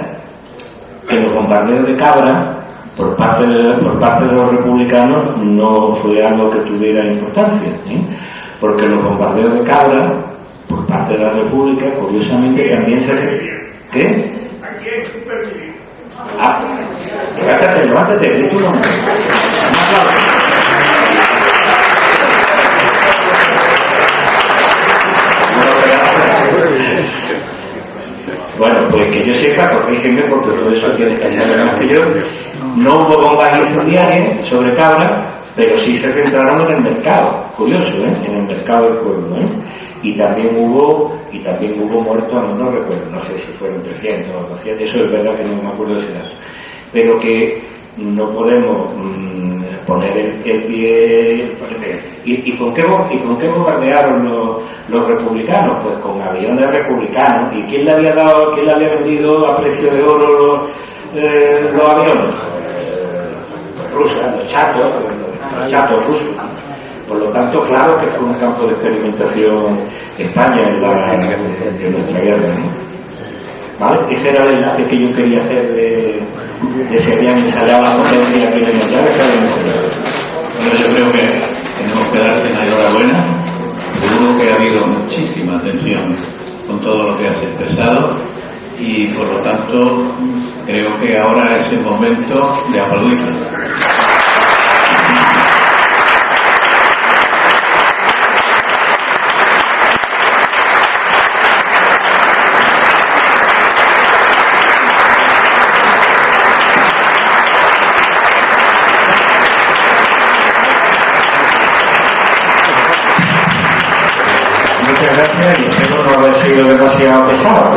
[SPEAKER 2] que los bombardeos de Cabra por parte de los republicanos no fue algo que tuviera importancia, porque los bombardeos de Cabra por parte de la República, curiosamente, también se... ¿Qué? Ah, levántate, di tu nombre. Un aplauso. Bueno, pues que yo sepa, corrígeme porque todo eso tienes que saber más que yo. No hubo bombas incendiarias sobre Cabra, pero sí se centraron en el mercado. Curioso, en el mercado del pueblo, Y también hubo muertos, no recuerdo, no sé si fueron 300 o 200, eso es verdad que no me acuerdo de ese dato. Pero que no podemos poner el pie... ¿Y con qué bombardearon los republicanos? Pues con aviones republicanos. ¿Y quién le había vendido a precio de oro los aviones? Rusia, los chatos rusos. Por lo tanto, claro que fue un campo de experimentación España en nuestra guerra, ¿Vale? Ese era el enlace que yo quería hacer de si habían ensayado la potencia que le metía.
[SPEAKER 4] Bueno, yo creo que tenemos que darte la enhorabuena. Seguro que ha habido muchísima atención con todo lo que has expresado y por lo tanto creo que ahora es el momento de aplaudirlo.
[SPEAKER 2] Muchas gracias y espero no haber sido demasiado pesado,